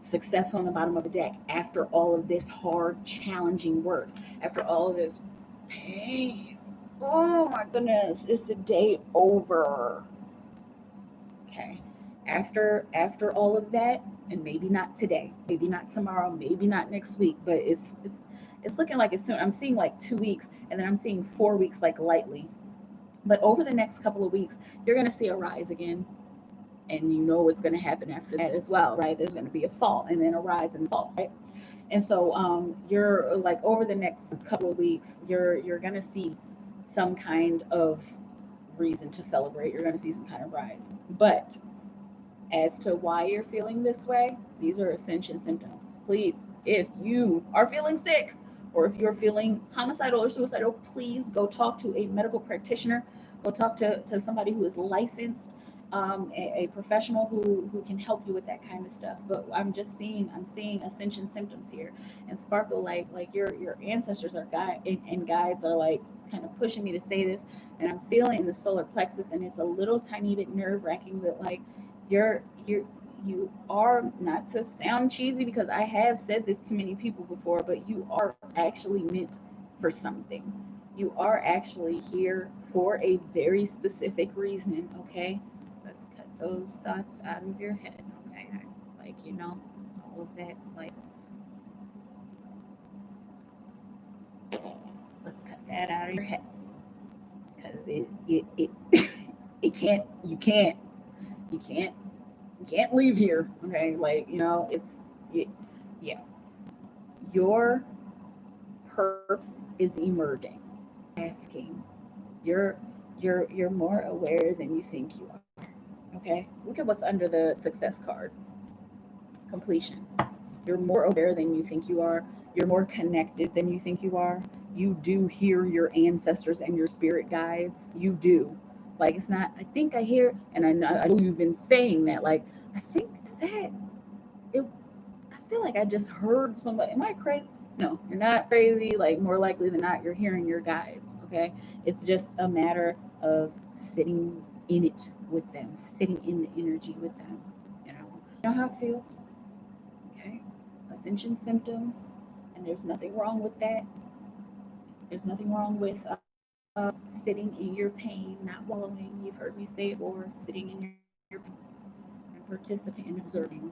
Success on the bottom of the deck after all of this hard, challenging work, after all of this pain. Oh my goodness, is the day over? Okay. After all of that, and maybe not today, maybe not tomorrow, maybe not next week, but it's looking like it's soon. I'm seeing like 2 weeks, and then I'm seeing 4 weeks, like lightly. But over the next couple of weeks, you're gonna see a rise again, and you know what's gonna happen after that as well, right? There's gonna be a fall and then a rise and fall, right? And so you're like, over the next couple of weeks, you're gonna see some kind of reason to celebrate. You're gonna see some kind of rise, but as to why you're feeling this way, these are ascension symptoms. Please, if you are feeling sick, or if you're feeling homicidal or suicidal, please go talk to a medical practitioner. Go talk to somebody who is licensed, a professional who can help you with that kind of stuff. But I'm seeing ascension symptoms here. And Sparkle, like your ancestors are and guides are like kind of pushing me to say this, and I'm feeling in the solar plexus, and it's a little tiny bit nerve wracking, but like you're you are, not to sound cheesy because I have said this to many people before, but you are actually meant for something. You are actually here for a very specific reason. Okay, let's cut those thoughts out of your head. Okay, like all of that, like, let's cut that out of your head, because it it can't, you can't leave here. Okay, like it, yeah, your purpose is emerging, asking. You're more aware than you think you are. Okay, look at what's under the success card. Completion. You're more aware than you think you are. You're more connected than you think you are. You do hear your ancestors and your spirit guides. You do. Like, it's not, I think I hear, and I know you've been saying that. Like, I think that it. I feel like I just heard somebody. Am I crazy? No, you're not crazy. Like, more likely than not, you're hearing your guides. Okay, it's just a matter of sitting in it with them, sitting in the energy with them. You know how it feels. Okay, ascension symptoms, and there's nothing wrong with that. There's nothing wrong with sitting in your pain, not wallowing. You've heard me say it before, sitting in your pain and participating and observing.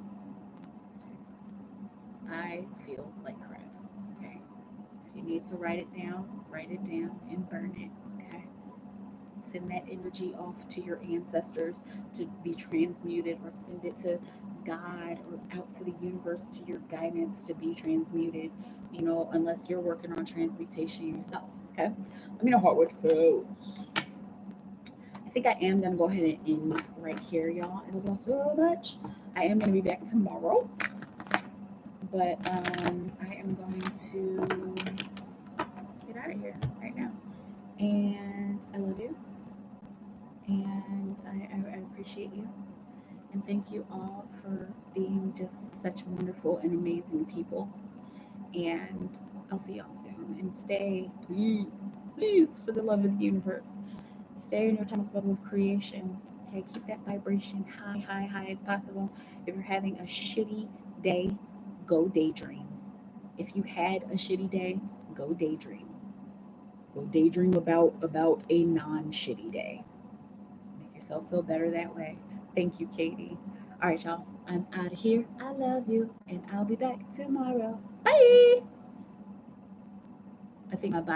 I feel like crap. Okay. If you need to write it down and burn it. Okay. Send that energy off to your ancestors to be transmuted, or send it to God or out to the universe, to your guidance, to be transmuted, unless you're working on transmutation yourself. Okay. Let me know how it feels. I think I am going to go ahead and end right here, y'all. I love y'all so much. I am going to be back tomorrow, but I am going to get out of here right now. And I love you, and I appreciate you. And thank you all for being just such wonderful and amazing people. And I'll see y'all soon. And stay, please, please, for the love of the universe, stay in your timeless bubble of creation. Okay, keep that vibration high, high, high as possible. If you're having a shitty day, go daydream. If you had a shitty day, go daydream. Go daydream about a non-shitty day. Make yourself feel better that way. Thank you, Katie. All right, y'all. I'm out of here. I love you, and I'll be back tomorrow. Bye. I think my body